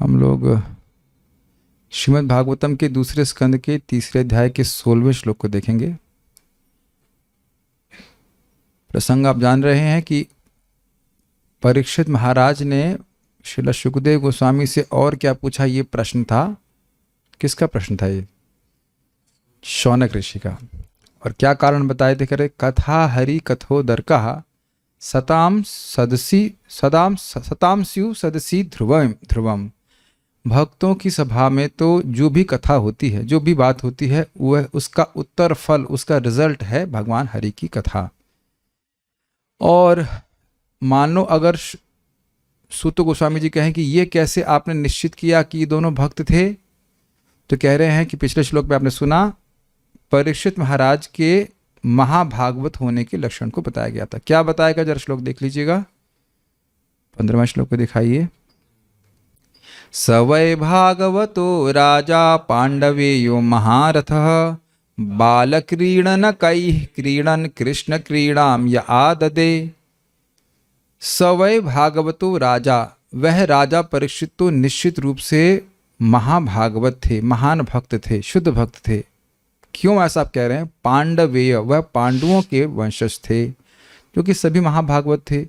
हम लोग श्रीमद् भागवतम के दूसरे स्कंद के तीसरे अध्याय के 16वें श्लोक को देखेंगे। प्रसंग आप जान रहे हैं कि परीक्षित महाराज ने श्रील शुकदेव गोस्वामी से और क्या पूछा। ये प्रश्न था, किसका प्रश्न था ये? शौनक ऋषि का। और क्या कारण बताए थे? करे कथा हरि कथो दरका सताम स्यु सदसी ध्रुवम। भक्तों की सभा में तो जो भी कथा होती है, जो भी बात होती है, वह उसका उत्तर फल, उसका रिजल्ट है भगवान हरि की कथा। और मान लो अगर सूत गोस्वामी जी कहें कि ये कैसे आपने निश्चित किया कि ये दोनों भक्त थे, तो कह रहे हैं कि पिछले श्लोक में आपने सुना परीक्षित महाराज के महाभागवत होने के लक्षण को बताया गया था। क्या बताएगा? जरा श्लोक देख लीजिएगा, 15वां श्लोक को दिखाइए। सवै भागवतो राजा पांडवेयो महारथः बालक्रीडनकैः क्रीडन कृष्ण क्रीडाम य आददे। सवै भागवतो राजा, वह राजा परीक्षित तो निश्चित रूप से महाभागवत थे, महान भक्त थे, शुद्ध भक्त थे। क्यों ऐसा आप कह रहे हैं? पांडवेय, वह पांडवों के वंशज थे, क्योंकि सभी महाभागवत थे।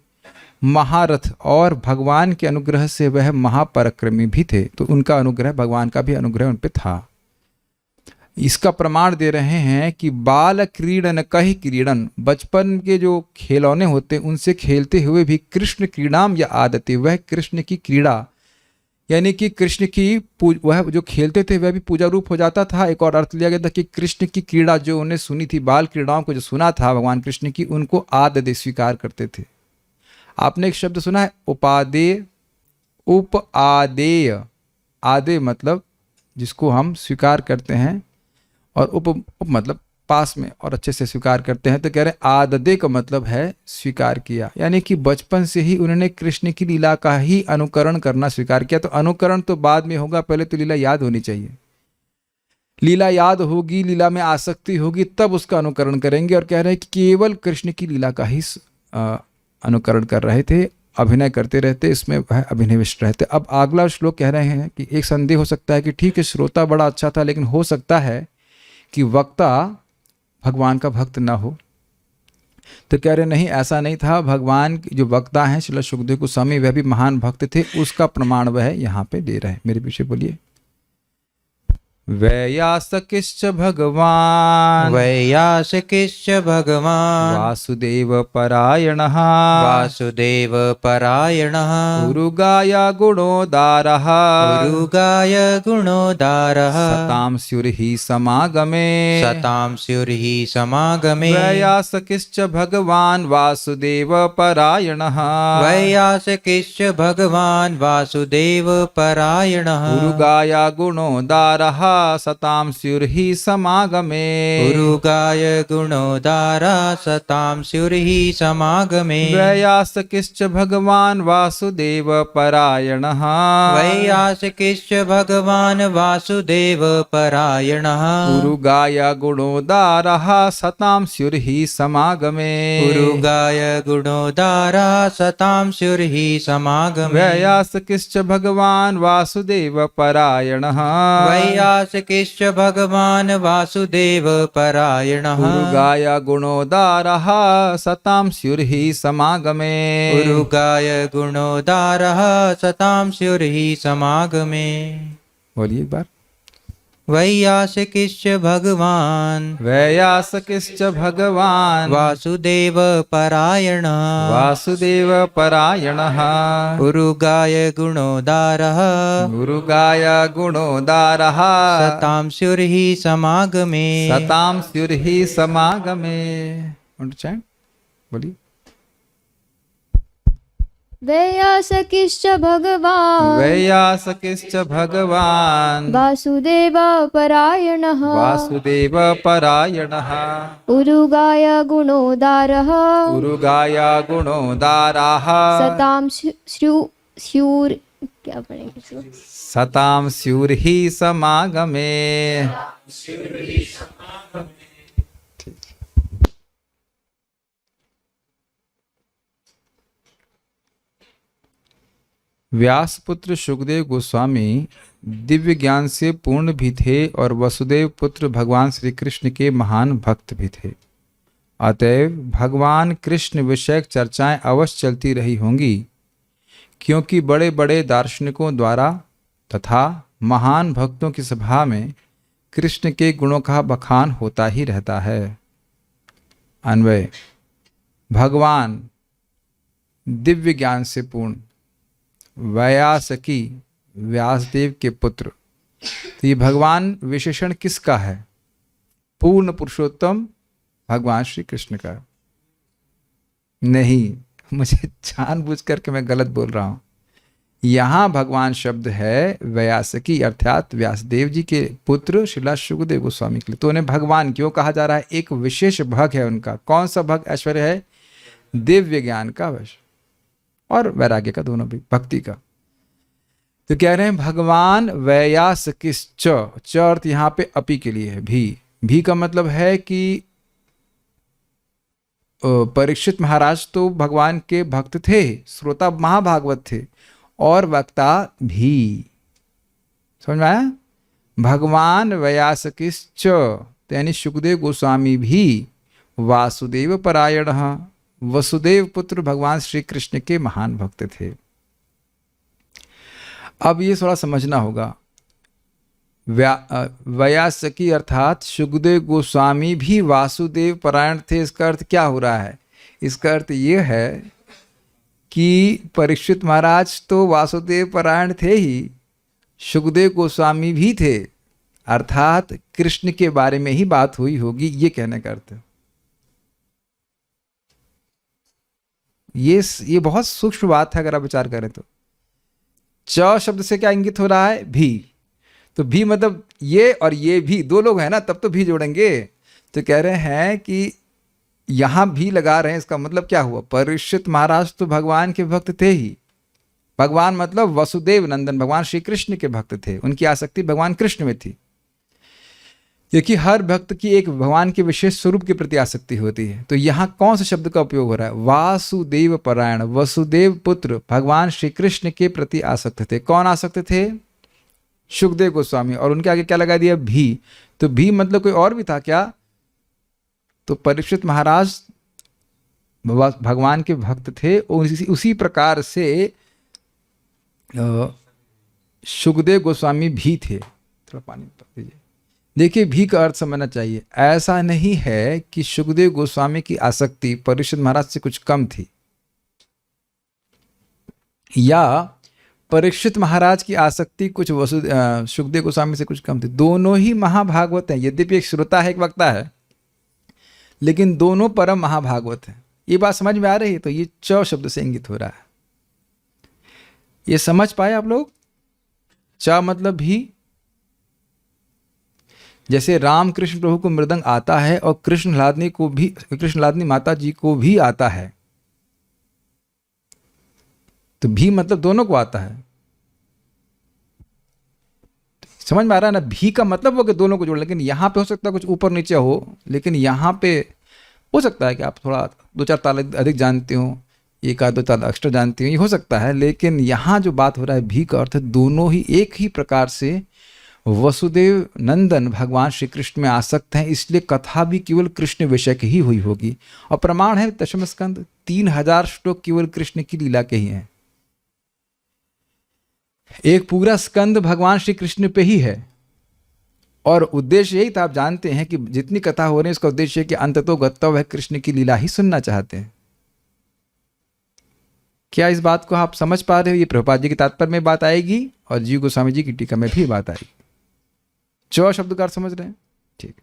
महारथ, और भगवान के अनुग्रह से वह महापराक्रमी भी थे, तो उनका अनुग्रह, भगवान का भी अनुग्रह उन पे था। इसका प्रमाण दे रहे हैं कि बाल क्रीडन कहि क्रीडन, बचपन के जो खिलौने होते उनसे खेलते हुए भी कृष्ण क्रीडाम या आदते, वह कृष्ण की क्रीड़ा यानी कि कृष्ण की वह जो खेलते थे वह भी पूजा रूप हो जाता था। एक और अर्थ लिया गया था कि कृष्ण की क्रीड़ा जो उन्हें सुनी थी, बाल क्रीड़ाओं को जो सुना था भगवान कृष्ण की, उनको आददे स्वीकार करते थे। आपने एक शब्द सुना है उपादेय, उप आदेय। आदे मतलब जिसको हम स्वीकार करते हैं, और उप मतलब पास में और अच्छे से स्वीकार करते हैं। तो कह रहे हैं आददे का मतलब है स्वीकार किया, यानी कि बचपन से ही उन्होंने कृष्ण की लीला का ही अनुकरण करना स्वीकार किया। तो अनुकरण तो बाद में होगा, पहले तो लीला याद होनी चाहिए। लीला याद होगी, लीला में आसक्ति होगी, तब उसका अनुकरण करेंगे। और कह रहे हैं कि केवल कृष्ण की लीला का ही अनुकरण कर रहे थे, अभिनय करते रहते, इसमें वह अभिनिविष्ट रहते। अब अगला श्लोक कह रहे हैं कि एक संदेह हो सकता है कि ठीक है, श्रोता बड़ा अच्छा था, लेकिन हो सकता है कि वक्ता भगवान का भक्त ना हो। तो कह रहे नहीं, ऐसा नहीं था। भगवान जो वक्ता हैं श्रील शुकदेव गोस्वामी, वह भी महान भक्त थे, उसका प्रमाण वह यहाँ पे दे रहे हैं। मेरे पीछे बोलिए। वैयासकिश्च भगवान, वैयासकिश्च भगवान वासुदेव परायणः, वासुदेव परायणः उरुगाय गुणोदारः, उरुगाय गुणोदारः सतां स्युर्हि समागमे, सतां स्युर्हि समागमे। वैयासकिश्च भगवान वासुदेव परायणः, वैयासकिश्च भगवान वासुदेव परायणः उरुगाय गुणोदारः, सतां स्युर्हि समागमे, उरुगाय गुणोदारा सतां स्युर्हि समागमे। वैयासकिश्च भगवान वासुदेव परायणः, वैयासकिश्च भगवान वासुदेव परायणः उरुगाय गुणोदारः, सतां स्युर्हि समागमे, उरुगाय गुणोदारा सतां स्युर्हि समागमे। वैयासकिश्च भगवान वासुदेव परायणः, वैयासकिश्च भगवान वासुदेव परायणः उरुगाय गुणोदारः, सतां स्युर्हि समागमे, उरुगाय गुणोदारः सतां स्युर्हि समागमे। बोलिए एक बार। वैयासकिश्च भगवान वैयासकिश्च भगवान वासुदेव परायणः वासुदेव परायणः, उरुगाय गुणोदारः उरुगाय गुणोदारः, सतां स्युर्हि समागमे, सतां स्युर्हि समागमे। अंडरस्टैंड? बोलिए। वैयासकिश्च भगवान् वैयासकिश्च भगवान वासुदेव परायणः वासुदेव परायणः, उरुगाय गुणोदारः उरुगाय गुणोदारः, सतां स्यूर क्या पढ़ेंगे? सतां स्युर्हि समागमे। व्यासपुत्र सुखदेव गोस्वामी दिव्य ज्ञान से पूर्ण भी थे और वसुदेव पुत्र भगवान श्री कृष्ण के महान भक्त भी थे। अतएव भगवान कृष्ण विषयक चर्चाएं अवश्य चलती रही होंगी, क्योंकि बड़े बड़े दार्शनिकों द्वारा तथा महान भक्तों की सभा में कृष्ण के गुणों का बखान होता ही रहता है। अन्वय: भगवान दिव्य ज्ञान से पूर्ण, वैयासकी व्यासदेव के पुत्र। तो ये भगवान विशेषण किसका है? पूर्ण पुरुषोत्तम भगवान श्री कृष्ण का। नहीं, मुझे जानबूझ करके मैं गलत बोल रहा हूं। यहां भगवान शब्द है वैयासकी, अर्थात व्यासदेव जी के पुत्र श्रीला सुखदेव गोस्वामी के लिए। तो उन्हें भगवान क्यों कहा जा रहा है? एक विशेष भग है उनका। कौन सा भग? ऐश्वर्य है दिव्य ज्ञान का वश और वैराग्य का, दोनों भी, भक्ति का। तो कह रहे हैं भगवान वैयासकिश्च, च अर्थ यहाँ पे अपी के लिए है। भी का मतलब है कि परीक्षित महाराज तो भगवान के भक्त थे, श्रोता महाभागवत थे, और वक्ता भी। समझ में आया? भगवान वैयासकिश्च यानी सुखदेव गोस्वामी भी वासुदेव परायण, वसुदेव पुत्र भगवान श्री कृष्ण के महान भक्त थे। अब ये थोड़ा समझना होगा। वैयासकी अर्थात सुखदेव गोस्वामी भी वासुदेव परायण थे। इसका अर्थ क्या हो रहा है? इसका अर्थ ये है कि परीक्षित महाराज तो वासुदेव परायण थे ही, सुखदेव गोस्वामी भी थे, अर्थात कृष्ण के बारे में ही बात हुई होगी, ये कहने का अर्थ। ये बहुत सूक्ष्म बात है अगर आप विचार करें तो। च शब्द से क्या इंगित हो रहा है? भी। तो भी मतलब ये और ये भी दो लोग हैं ना, तब तो भी जोड़ेंगे। तो कह रहे हैं कि यहां भी लगा रहे हैं, इसका मतलब क्या हुआ? परीक्षित महाराज तो भगवान के भक्त थे ही। भगवान मतलब वसुदेव नंदन भगवान श्री कृष्ण के भक्त थे, उनकी आसक्ति भगवान कृष्ण में थी। क्योंकि हर भक्त की एक भगवान के विशेष स्वरूप के प्रति आसक्ति होती है। तो यहाँ कौन से शब्द का उपयोग हो रहा है? वासुदेव परायण, वसुदेव पुत्र भगवान श्री कृष्ण के प्रति आसक्त थे। कौन आसक्त थे? सुखदेव गोस्वामी। और उनके आगे क्या लगा दिया? भी। तो भी मतलब कोई और भी था क्या? तो परीक्षित महाराज भगवान के भक्त थे, और उसी प्रकार से सुखदेव गोस्वामी भी थे। थोड़ा पानी दीजिए। देखिए, भी का अर्थ समझना चाहिए। ऐसा नहीं है कि सुखदेव गोस्वामी की आसक्ति परीक्षित महाराज से कुछ कम थी, या परीक्षित महाराज की आसक्ति कुछ सुखदेव गोस्वामी से कुछ कम थी। दोनों ही महाभागवत हैं। यद्यपि एक श्रोता है, एक वक्ता है, लेकिन दोनों परम महाभागवत हैं। ये बात समझ में आ रही है? तो ये च शब्द से इंगित हो रहा है। ये समझ पाए आप लोग? च मतलब भी। जैसे राम कृष्ण प्रभु को मृदंग आता है और कृष्णलादनी माता जी को भी आता है, तो भी मतलब दोनों को आता है। समझ में आ रहा है ना? भी का मतलब हो कि दोनों को जोड़। लेकिन यहां पे हो सकता है कुछ ऊपर नीचे हो, लेकिन यहां पे हो सकता है कि आप थोड़ा 2-4 ताल अधिक जानते हो, 1-2 ताल एक्स्ट्रा जानते हो, ये हो सकता है। लेकिन यहां जो बात हो रहा है भी का अर्थ दोनों ही एक ही प्रकार से वसुदेव नंदन भगवान श्री कृष्ण में आसक्त हैं, इसलिए कथा भी केवल कृष्ण विषय की ही हुई होगी। और प्रमाण है दशम स्कंद, 3000 श्लोक केवल कृष्ण की लीला के ही हैं। एक पूरा स्कंद भगवान श्री कृष्ण पे ही है, और उद्देश्य यही था। आप जानते हैं कि जितनी कथा हो रही है इसका उद्देश्य है कि अंततो गत्तव है, कृष्ण की लीला ही सुनना चाहते हैं। क्या इस बात को आप समझ पा रहे हो? ये प्रभुपाद जी के तात्पर्य में बात आएगी और जीव गोस्वामी जी की टीका में भी बात आएगी। चौ शब्द का अर्थ समझ रहे हैं? ठीक।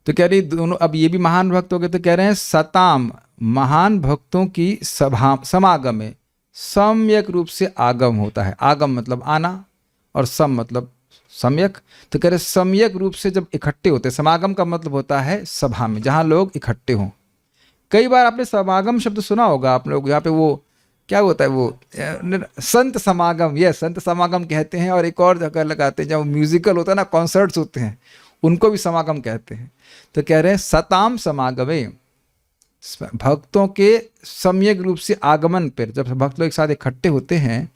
तो कह रही दोनों, अब ये भी महान भक्त हो गए, तो कह रहे हैं सताम, महान भक्तों की सभा समागम में सम्यक रूप से आगम होता है। आगम मतलब आना, और सम मतलब सम्यक। तो कह रहे सम्यक रूप से जब इकट्ठे होते हैं। समागम का मतलब होता है सभा में, जहां लोग इकट्ठे हों। कई बार आपने समागम शब्द सुना होगा आप लोग। यहाँ पे वो क्या होता है, वो संत समागम, ये संत समागम कहते हैं। और एक और जगह लगाते हैं जब म्यूजिकल होता है ना, कॉन्सर्ट्स होते हैं, उनको भी समागम कहते हैं। तो कह रहे हैं सताम समागमे, भक्तों के सम्यक रूप से आगमन पर, जब भक्त लोग एक साथ इकट्ठे होते हैं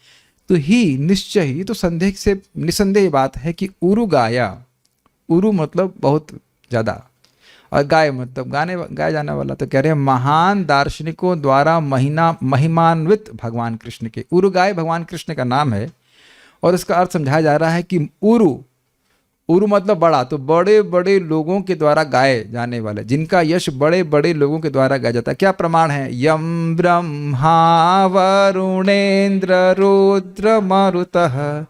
तो ही निश्चय ही, तो संदेह से निसंदेह बात है कि उरु गाया, उरु मतलब बहुत ज़्यादा, और गाय मतलब गाया जाने वाला। तो कह रहे हैं महान दार्शनिकों द्वारा महिमान्वित भगवान कृष्ण के, उरु गाय भगवान कृष्ण का नाम है। और इसका अर्थ समझाया जा रहा है कि उरु मतलब बड़ा, तो बड़े बड़े लोगों के द्वारा गाए जाने वाले, जिनका यश बड़े बड़े लोगों के द्वारा गाया जाता है। क्या प्रमाण है? यम ब्रह्मा वरुणेन्द्र रुद्र मरुतः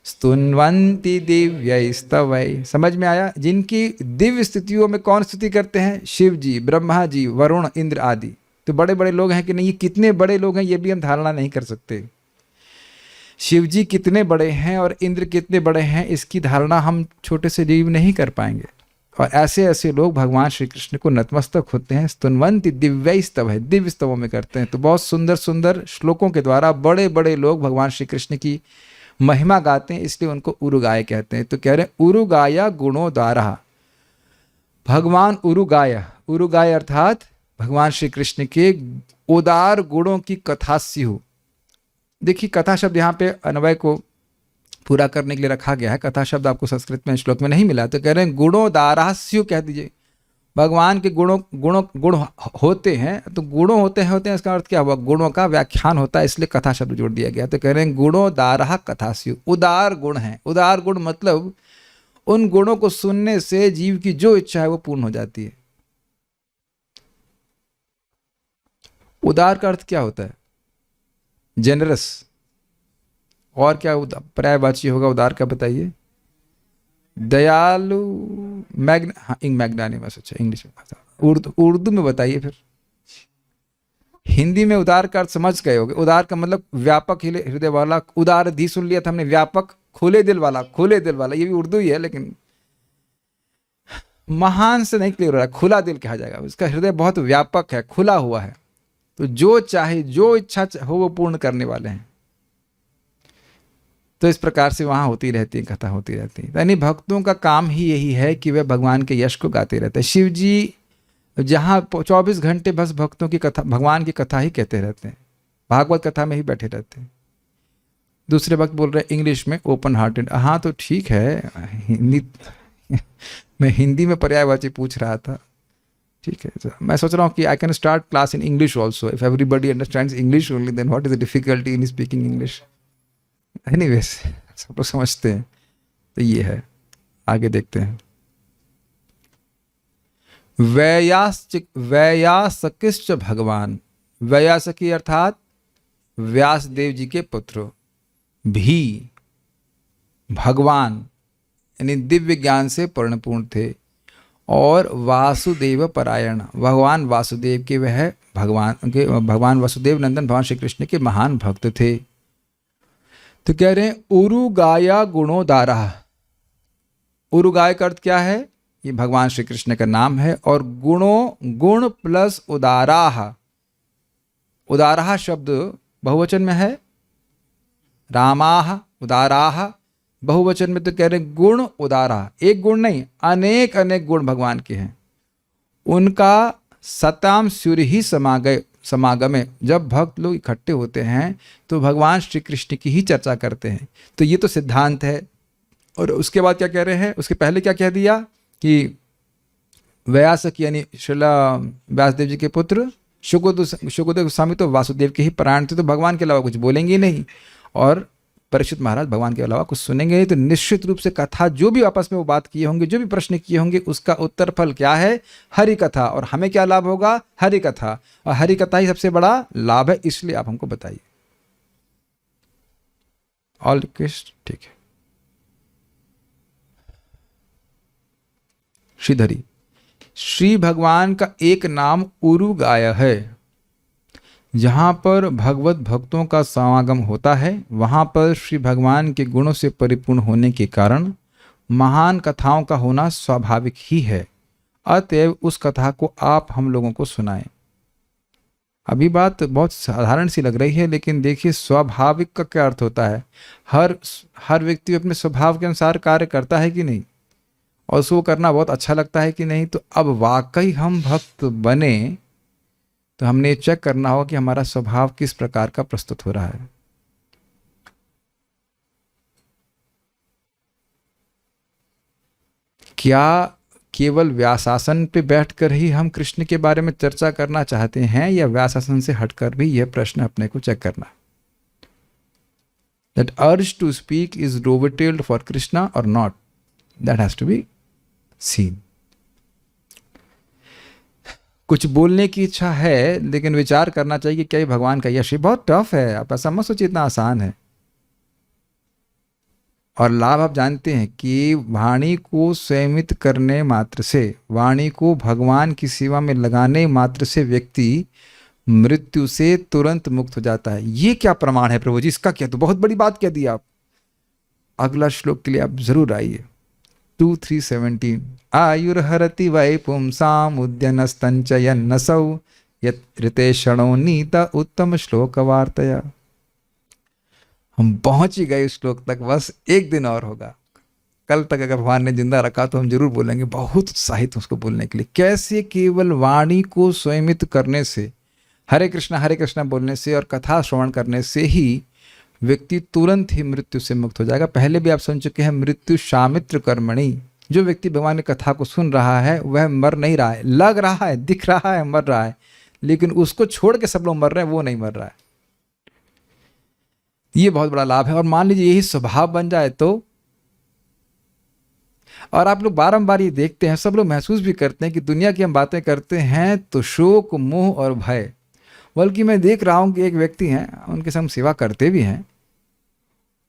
स्तुन्वन्ति दिव्यैस्तवै। समझ में आया? जिनकी दिव्य स्थितियों में कौन स्तुति करते हैं? शिव जी, ब्रह्मा जी, वरुण, इंद्र आदि। तो बड़े बड़े लोग हैं कि नहीं, ये कितने बड़े लोग हैं ये भी हम धारणा नहीं कर सकते। शिव जी कितने बड़े हैं और इंद्र कितने बड़े हैं, इसकी धारणा हम छोटे से जीव नहीं कर पाएंगे। और ऐसे ऐसे लोग भगवान श्री कृष्ण को नतमस्तक होते हैं। स्तुन्वन्ति दिव्यैस्तव है, दिव्य स्तवों में करते हैं। तो बहुत सुंदर सुंदर श्लोकों के द्वारा बड़े बड़े लोग भगवान श्री कृष्ण की महिमा गाते हैं, इसलिए उनको उरुगाय कहते हैं। तो कह रहे हैं उरुगाया गुणोदारा, भगवान उरुगाय अर्थात भगवान श्री कृष्ण के उदार गुणों की कथा स्यु। देखिए कथा शब्द यहाँ पे अन्वय को पूरा करने के लिए रखा गया है। कथा शब्द आपको संस्कृत में श्लोक में नहीं मिला, तो कह रहे हैं गुणोदारा स्यु कह दीजिए। भगवान के गुण होते हैं, तो गुणों होते हैं इसका अर्थ क्या हुआ? गुणों का व्याख्यान होता है, इसलिए कथा शब्द जोड़ दिया गया। तो कह रहे हैं गुणोदारः कथास्यु, उदार गुण हैं। उदार गुण मतलब उन गुणों को सुनने से जीव की जो इच्छा है वो पूर्ण हो जाती है। उदार का अर्थ क्या होता है? जेनरस। और क्या पर्यायवाची होगा उदार का, बताइए? दयालु, मैग्नानिमस। अच्छा, इंग्लिश में, उर्दू में बताइए फिर। हिंदी में उदार का अर्थ समझ गए होगे। उदार का मतलब व्यापक हृदय वाला। उदार धी सुन लिया था हमने, व्यापक खुले दिल वाला, खुले दिल वाला, ये भी उर्दू ही है, लेकिन महान से नहीं क्लियर हो रहा, खुला दिल कहा जाएगा। उसका हृदय बहुत व्यापक है, खुला हुआ है, तो जो चाहे जो इच्छा हो वो पूर्ण करने वाले हैं। तो इस प्रकार से वहाँ होती रहती है, कथा होती रहती है। यानी भक्तों का काम ही यही है कि वे भगवान के यश को गाते रहते हैं। शिव जी जहाँ 24 घंटे बस भक्तों की कथा, भगवान की कथा ही कहते रहते हैं, भागवत कथा में ही बैठे रहते हैं। दूसरे वक्त बोल रहे इंग्लिश में ओपन हार्टेड। हाँ तो ठीक है, हिंदी मैं हिंदी में पर्यायवाची पूछ रहा था, ठीक है। मैं सोच रहा हूँ कि I can start class in English also, if everybody understands English only, then what is the difficulty in speaking English? Anyways, सब लोग समझते हैं। तो ये है, आगे देखते हैं। वैयासकिश्च भगवान, वैयासकी अर्थात व्यासदेव जी के पुत्र भी भगवान यानी दिव्य ज्ञान से परिपूर्ण थे, और वासुदेव परायण, भगवान वासुदेव के वह भगवान वासुदेव नंदन भगवान श्री कृष्ण के महान भक्त थे। तो कह रहे हैं उरुगाया गुणोदारा। उरुगाय का अर्थ क्या है? ये भगवान श्री कृष्ण का नाम है। और गुण प्लस उदाराह, उदाराह शब्द बहुवचन में है, रामाह उदाराह बहुवचन में। तो कह रहे हैं गुण उदारा, एक गुण नहीं, अनेक अनेक गुण भगवान के हैं। उनका सताम सूर्य ही समागम, जब भक्त लोग इकट्ठे होते हैं तो भगवान श्री कृष्ण की ही चर्चा करते हैं। तो ये तो सिद्धांत है। और उसके बाद क्या कह रहे हैं? उसके पहले क्या कह दिया कि व्यासक यानी श्रीला व्यासदेव जी के पुत्र शुकदेव गोस्वामी तो वासुदेव के ही परायण थे, तो भगवान के अलावा कुछ बोलेंगे ही नहीं। और परीक्षित महाराज भगवान के अलावा कुछ सुनेंगे नहीं। तो निश्चित रूप से कथा जो भी आपस में वो बात किए होंगे, जो भी प्रश्न किए होंगे, उसका उत्तर फल क्या है? हरि कथा। और हमें क्या लाभ होगा? हरि कथा। और हरि कथा ही सबसे बड़ा लाभ है, इसलिए आप हमको बताइए। ऑल रिक्वेस्ट, ठीक है। श्रीधरी, श्री भगवान का एक नाम उरुगाय है। जहाँ पर भगवत भक्तों का समागम होता है, वहाँ पर श्री भगवान के गुणों से परिपूर्ण होने के कारण महान कथाओं का होना स्वाभाविक ही है। अतएव उस कथा को आप हम लोगों को सुनाएं। अभी बात बहुत साधारण सी लग रही है, लेकिन देखिए स्वाभाविक का क्या अर्थ होता है? हर व्यक्ति अपने स्वभाव के अनुसार कार्य करता है कि नहीं, और उसको करना बहुत अच्छा लगता है कि नहीं। तो अब वाकई हम भक्त बने तो हमने चेक करना होगा कि हमारा स्वभाव किस प्रकार का प्रस्तुत हो रहा है। क्या केवल व्यासासन पे बैठकर ही हम कृष्ण के बारे में चर्चा करना चाहते हैं, या व्यासासन से हटकर भी यह प्रश्न अपने को चेक करना। That urge to speak is dovetailed for Krishna or not, that has to be seen. कुछ बोलने की इच्छा है, लेकिन विचार करना चाहिए कि क्या ये भगवान का यश? बहुत टफ है, आप ऐसा मत सोचिए इतना आसान है। और लाभ आप जानते हैं कि वाणी को संयमित करने मात्र से, वाणी को भगवान की सेवा में लगाने मात्र से व्यक्ति मृत्यु से तुरंत मुक्त हो जाता है। ये क्या प्रमाण है प्रभु जी, इसका क्या? तो बहुत बड़ी बात कह दी आप। अगला श्लोक के लिए आप जरूर आइए। 2:3:17 आयुर्हरति वै पुंसाम उद्यनस्तंचयन्नसौ यत् ऋतेषणो नीत उत्तम श्लोक वार्तया। हम पहुंच ही गए उस श्लोक तक, बस एक दिन और होगा। कल तक अगर भगवान ने जिंदा रखा तो हम जरूर बोलेंगे, बहुत उत्साहित उसको बोलने के लिए। कैसे केवल वाणी को संयमित करने से, हरे कृष्णा बोलने से और कथा श्रवण करने से ही व्यक्ति तुरंत ही मृत्यु से मुक्त हो जाएगा। पहले भी आप सुन चुके हैं, मृत्यु शामित्र कर्मणि। जो व्यक्ति भगवान की कथा को सुन रहा है वह मर नहीं रहा है, लग रहा है, दिख रहा है मर रहा है, लेकिन उसको छोड़ के सब लोग मर रहे हैं, वो नहीं मर रहा है। ये बहुत बड़ा लाभ है। और मान लीजिए यही स्वभाव बन जाए तो, और आप लोग बारंबार ये देखते हैं, सब लोग महसूस भी करते हैं कि दुनिया की हम बातें करते हैं तो शोक, मोह और भय। बल्कि मैं देख रहा हूं कि एक व्यक्ति हैं, उनके संग सेवा करते भी हैं,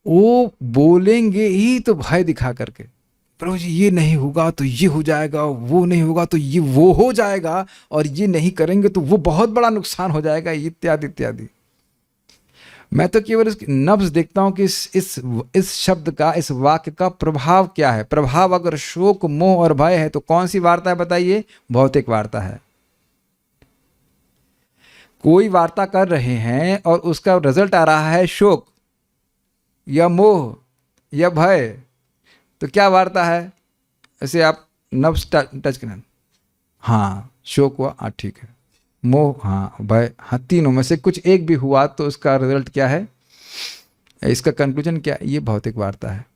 वो बोलेंगे ही तो भय दिखा करके, प्रभु जी ये नहीं होगा तो ये हो जाएगा, वो नहीं होगा तो ये वो हो जाएगा, और ये नहीं करेंगे तो वो बहुत बड़ा नुकसान हो जाएगा, इत्यादि इत्यादि। मैं तो केवल इसकी नब्ज देखता हूं कि इस शब्द का, इस वाक्य का प्रभाव क्या है। प्रभाव अगर शोक, मोह और भय है तो कौन सी वार्ता है बताइए? भौतिक वार्ता है। कोई वार्ता कर रहे हैं और उसका रिजल्ट आ रहा है शोक या मोह या भय, तो क्या वार्ता है? ऐसे आप नब्ज टच करें, हाँ शोक हुआ, हाँ ठीक है, मोह, हाँ भय, हाँ, तीनों में से कुछ एक भी हुआ तो उसका रिजल्ट क्या है, इसका कंक्लूजन क्या? ये भौतिक वार्ता है।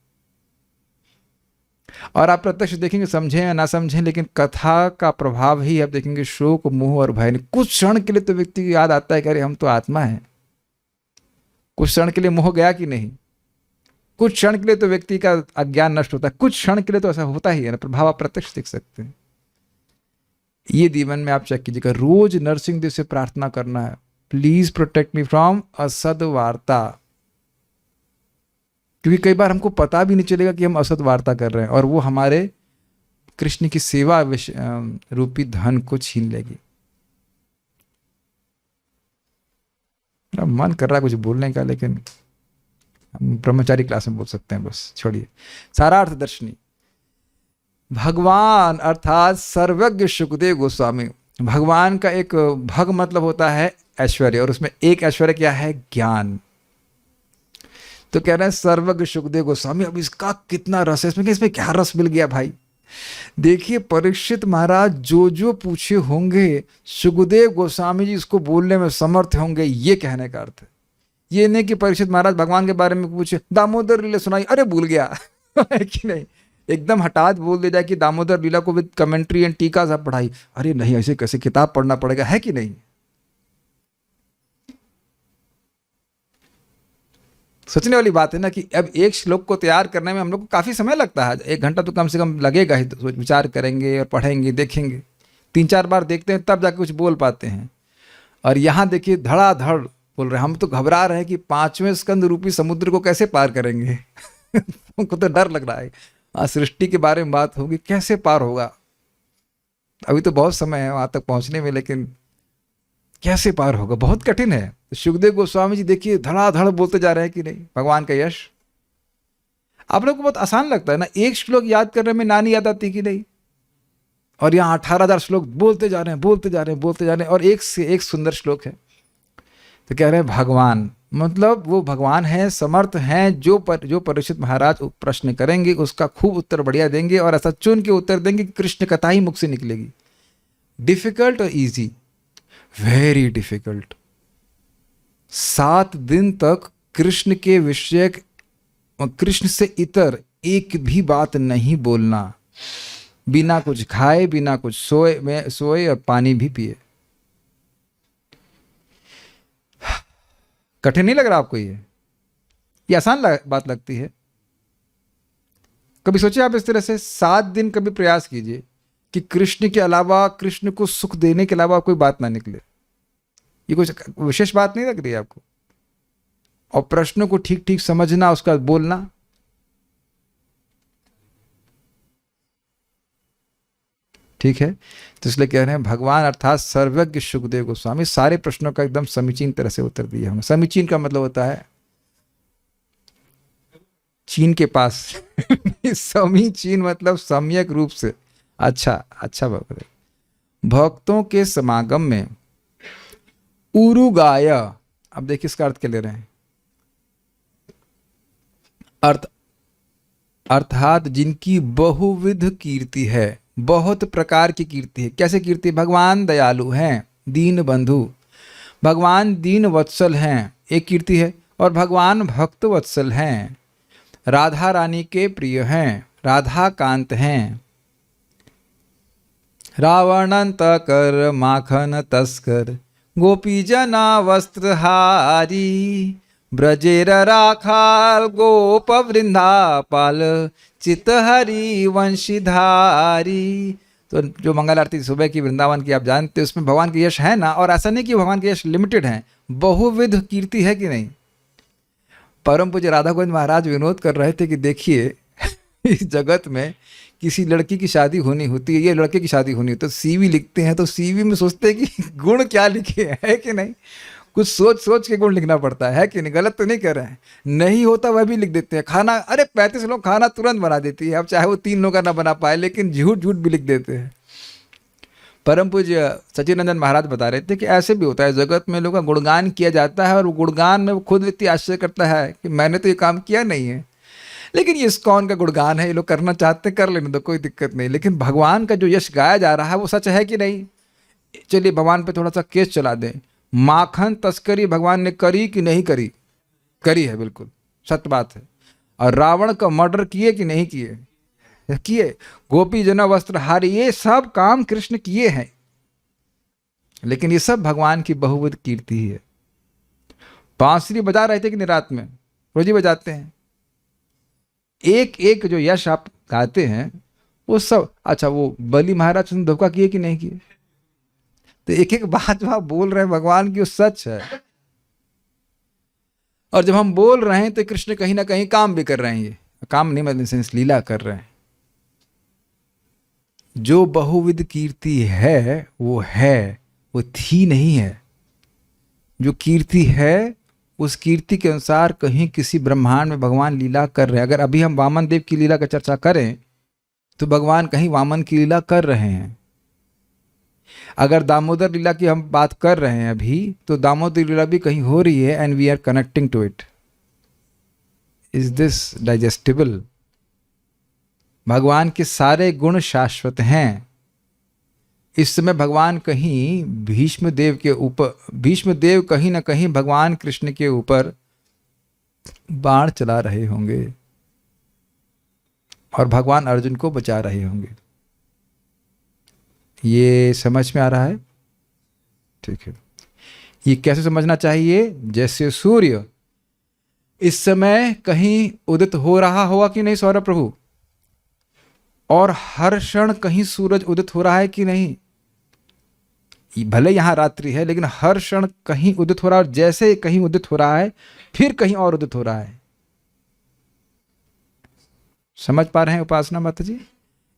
और आप प्रत्यक्ष देखेंगे, समझें या ना समझें, लेकिन कथा का प्रभाव ही आप देखेंगे शोक, मोह और भय। कुछ क्षण के लिए तो व्यक्ति को याद आता है कि अरे हम तो आत्मा हैं। कुछ क्षण के लिए मोह गया कि नहीं? कुछ क्षण के लिए तो व्यक्ति का अज्ञान नष्ट होता है, कुछ क्षण के लिए तो ऐसा होता ही है ना। प्रभाव आप प्रत्यक्ष देख सकते हैं। ये जीवन में आप चेक कीजिएगा, रोज नरसिंह देव से प्रार्थना करना है, please protect me from Asad वार्ता। क्योंकि कई बार हमको पता भी नहीं चलेगा कि हम असद वार्ता कर रहे हैं, और वो हमारे कृष्ण की सेवा रूपी धन को छीन लेगी। मेरा मन कर रहा है कुछ बोलने का, लेकिन हम ब्रह्मचारी क्लास में बोल सकते हैं, बस छोड़िए। सारार्थ दर्शनी भगवान अर्थात सर्वज्ञ सुखदेव गोस्वामी। भगवान का एक भग मतलब होता है ऐश्वर्य, और उसमें एक ऐश्वर्य क्या है? ज्ञान। तो कह रहे हैं सर्वज्ञ सुखदेव गोस्वामी। अब इसका कितना रस है इसमें क्या रस मिल गया भाई। देखिए परीक्षित महाराज जो जो पूछे होंगे, सुखदेव गोस्वामी जी इसको बोलने में समर्थ होंगे, ये कहने का अर्थ है। ये नहीं कि परीक्षित महाराज भगवान के बारे में पूछे, दामोदर लीला सुनाई, अरे भूल गया है कि नहीं, एकदम हठात बोल दे जाए कि दामोदर लीला को विद कमेंट्री एंड टीका सब पढ़ाई, अरे नहीं, ऐसे कैसे, किताब पढ़ना पड़ेगा, है कि नहीं। सोचने वाली बात है ना कि अब एक श्लोक को तैयार करने में हम लोग को काफी समय लगता है, 1 घंटा तो कम से कम लगेगा ही। तो विचार करेंगे और पढ़ेंगे, देखेंगे, 3-4 बार देखते हैं तब जाके कुछ बोल पाते हैं। और यहाँ देखिए धड़ाधड़ बोल रहे हैं, हम तो घबरा रहे हैं कि 5वें स्कंद रूपी समुद्र को कैसे पार करेंगे। हमको तो डर लग रहा है। सृष्टि के बारे में बात होगी, कैसे पार होगा। अभी तो बहुत समय है वहां तक पहुंचने में, लेकिन कैसे पार होगा, बहुत कठिन है। तो सुखदेव गोस्वामी जी देखिए धड़ाधड़ बोलते जा रहे हैं कि नहीं, भगवान का यश। आप लोग को बहुत आसान लगता है ना, एक श्लोक याद करने में नानी याद आती कि नहीं, और यहाँ 18,000 श्लोक बोलते जा रहे हैं, बोलते जा रहे हैं, बोलते जा रहे हैं, और एक से एक सुंदर श्लोक है। तो कह रहे हैं भगवान, मतलब वो भगवान है, समर्थ हैं, जो परीक्षित महाराज प्रश्न करेंगे उसका खूब उत्तर बढ़िया देंगे, और ऐसा चुन के उत्तर देंगे कि कृष्ण कथा ही मुख से निकलेगी। डिफिकल्ट और ईजी, वेरी डिफिकल्ट। 7 दिन तक कृष्ण के विषय, कृष्ण से इतर एक भी बात नहीं बोलना, बिना कुछ खाए, बिना कुछ सोए और पानी भी पिए। कठिन नहीं लग रहा आपको? ये आसान बात लगती है? कभी सोचे आप इस तरह से 7 दिन कभी प्रयास कीजिए कि कृष्ण के अलावा, कृष्ण को सुख देने के अलावा कोई बात ना निकले। ये कुछ विशेष बात नहीं लग रही है आपको? और प्रश्नों को ठीक ठीक समझना, उसका बोलना। ठीक है, तो इसलिए कह रहे हैं भगवान अर्थात सर्वज्ञ सुखदेव गोस्वामी सारे प्रश्नों का एकदम समीचीन तरह से उत्तर दिया हमने। समीचीन का मतलब होता है चीन के पास समीचीन मतलब सम्यक रूप से अच्छा भक्तों के समागम में उरुगाय। अब देखिए इसका अर्थ क्या ले रहे हैं। अर्थात जिनकी बहुविध कीर्ति है, बहुत प्रकार की कीर्ति है। कैसे कीर्ति? भगवान दयालु हैं, दीन बंधु, भगवान दीन वत्सल हैं, एक कीर्ति है। और भगवान भक्त वत्सल हैं, राधा रानी के प्रिय हैं, राधा कांत हैं। रावणंत कर माखन तस्कर, गोपी जना वस्त्रहारी, ब्रजेर राखाल गोप वृंदापाल, चितहरी वंशीधारी। तो जो मंगल आरती सुबह की वृंदावन की आप जानते हैं, उसमें भगवान के यश है ना। और ऐसा नहीं कि भगवान के यश लिमिटेड हैं, बहुविध कीर्ति है कि नहीं। परम पूज्य राधा गोविंद महाराज विनोद कर रहे थे कि देखिए इस जगत में किसी लड़की की शादी होनी होती है, ये लड़के की शादी होनी होती है, तो सीवी लिखते हैं, तो सीवी में सोचते हैं कि गुण क्या लिखे है कि नहीं। कुछ सोच सोच के गुण लिखना पड़ता है कि नहीं? गलत तो नहीं कर रहे हैं। नहीं होता वह भी लिख देते हैं। खाना, अरे 35 लोग खाना तुरंत बना देती है, अब चाहे वो 3 लोग का ना बना पाए, लेकिन झूठ भी लिख देते हैं। परम पूज्य सचिनंदन महाराज बता रहे थे कि ऐसे भी होता है जगत में, लोगों का गुणगान किया जाता है और गुणगान में वो खुद व्यक्ति आश्चर्य करता है कि मैंने तो ये काम किया नहीं है, लेकिन ये इस्कॉन का गुणगान है, ये लोग करना चाहते कर लेने दो, कोई दिक्कत नहीं। लेकिन भगवान का जो यश गाया जा रहा है वो सच है कि नहीं? चलिए भगवान पे थोड़ा सा केस चला दें। माखन तस्करी भगवान ने करी कि नहीं करी? करी है, बिल्कुल सत्य बात है। और रावण का मर्डर किए कि नहीं किए? किए। गोपी जना वस्त्रहारी, ये सब काम कृष्ण किए हैं। लेकिन ये सब भगवान की बहुविध कीर्ति है। बांसुरी बजा रहे थे कि नहीं रात में? रोज ही बजाते हैं। एक एक जो यश आप गाते हैं वो सब, अच्छा वो बलि महाराज ने धोखा किए कि नहीं किए? तो एक एक बात जो आप बोल रहे हैं भगवान की वो सच है। और जब हम बोल रहे हैं तो कृष्ण कहीं ना कहीं काम भी कर रहे हैं। ये काम नहीं मतलब सेंस लीला कर रहे हैं। जो बहुविध कीर्ति है, वो थी नहीं है। जो कीर्ति है उस कीर्ति के अनुसार कहीं किसी ब्रह्मांड में भगवान लीला कर रहे हैं। अगर अभी हम वामन देव की लीला का चर्चा करें तो भगवान कहीं वामन की लीला कर रहे हैं। अगर दामोदर लीला की हम बात कर रहे हैं अभी, तो दामोदर लीला भी कहीं हो रही है and we are connecting to it. Is this digestible? भगवान के सारे गुण शाश्वत हैं। इस समय भगवान कहीं भीष्म देव कहीं ना कहीं भगवान कृष्ण के ऊपर बाण चला रहे होंगे और भगवान अर्जुन को बचा रहे होंगे। ये समझ में आ रहा है? ठीक है। ये कैसे समझना चाहिए? जैसे सूर्य इस समय कहीं उदित हो रहा होगा कि नहीं सौरभ प्रभु? और हर क्षण कहीं सूरज उदित हो रहा है कि नहीं? भले यहां रात्रि है लेकिन हर क्षण कहीं उदित हो रहा है। और जैसे कहीं उदित हो रहा है फिर कहीं और उदित हो रहा है। समझ पा रहे हैं उपासना माता जी?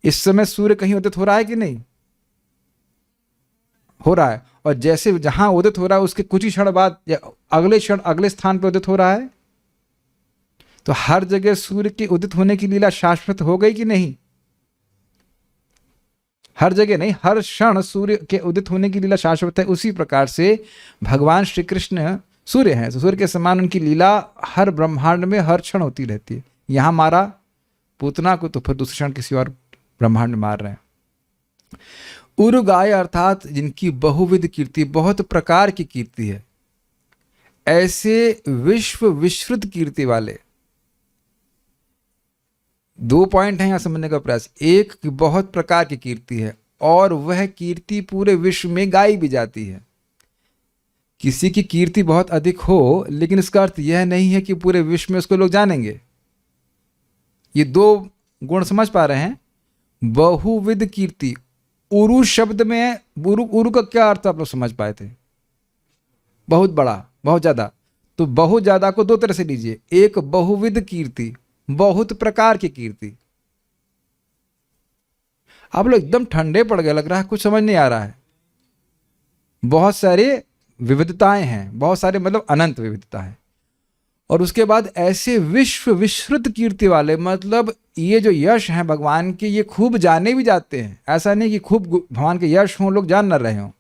इस समय सूर्य कहीं उदित हो रहा है कि नहीं? हो रहा है। और जैसे जहां उदित हो रहा है उसके कुछ ही क्षण बाद या अगले क्षण अगले स्थान पर उदित हो रहा है। तो हर जगह सूर्य के उदित होने की लीला शाश्वत हो गई कि नहीं? हर जगह नहीं, हर क्षण सूर्य के उदित होने की लीला शाश्वत है। उसी प्रकार से भगवान श्री कृष्ण सूर्य हैं, तो सूर्य के समान उनकी लीला हर ब्रह्मांड में हर क्षण होती रहती है। यहां मारा पूतना को तो फिर दूसरे क्षण किसी और ब्रह्मांड में मार रहे हैं। उरुगाय अर्थात जिनकी बहुविध कीर्ति, बहुत प्रकार की कीर्ति है, ऐसे विश्व विश्रुत कीर्ति वाले। 2 पॉइंट हैं यहां समझने का प्रयास। एक कि बहुत प्रकार की कीर्ति है और वह कीर्ति पूरे विश्व में गाई भी जाती है। किसी की कीर्ति बहुत अधिक हो, लेकिन इसका अर्थ यह नहीं है कि पूरे विश्व में उसको लोग जानेंगे। ये 2 गुण समझ पा रहे हैं? बहुविध कीर्ति, उरु शब्द में उरु का क्या अर्थ आप लोग समझ पाए थे? बहुत बड़ा, बहुत ज्यादा। तो बहुत ज्यादा को 2 तरह से लीजिए। एक बहुविध कीर्ति, बहुत प्रकार की कीर्ति। आप लोग एकदम ठंडे पड़ गए, लग रहा है कुछ समझ नहीं आ रहा है। बहुत सारे विविधताएं हैं, बहुत सारे मतलब अनंत विविधता है। और उसके बाद ऐसे विश्व विश्रुत कीर्ति वाले, मतलब ये जो यश हैं भगवान के, ये खूब जाने भी जाते हैं। ऐसा नहीं कि खूब भगवान के यश हों, लोग जान न रहे हों।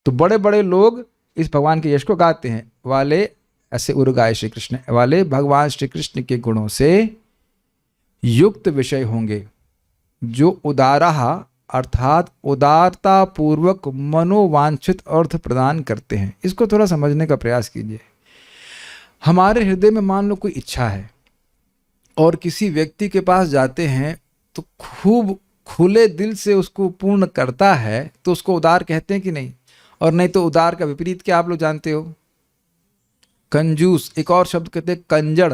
तो बड़े बड़े लोग इस भगवान के यश को गाते हैं वाले, ऐसे उरुगाय श्री कृष्ण वाले भगवान श्री कृष्ण के गुणों से युक्त विषय होंगे, जो उदारः अर्थात उदारता पूर्वक मनोवांछित अर्थ प्रदान करते हैं। इसको थोड़ा समझने का प्रयास कीजिए। हमारे हृदय में मान लो कोई इच्छा है और किसी व्यक्ति के पास जाते हैं तो खूब खुले दिल से उसको पूर्ण करता है, तो उसको उदार कहते हैं कि नहीं? और नहीं तो उदार का विपरीत क्या आप लोग जानते हो? कंजूस। एक और शब्द कहते हैं कंजड़।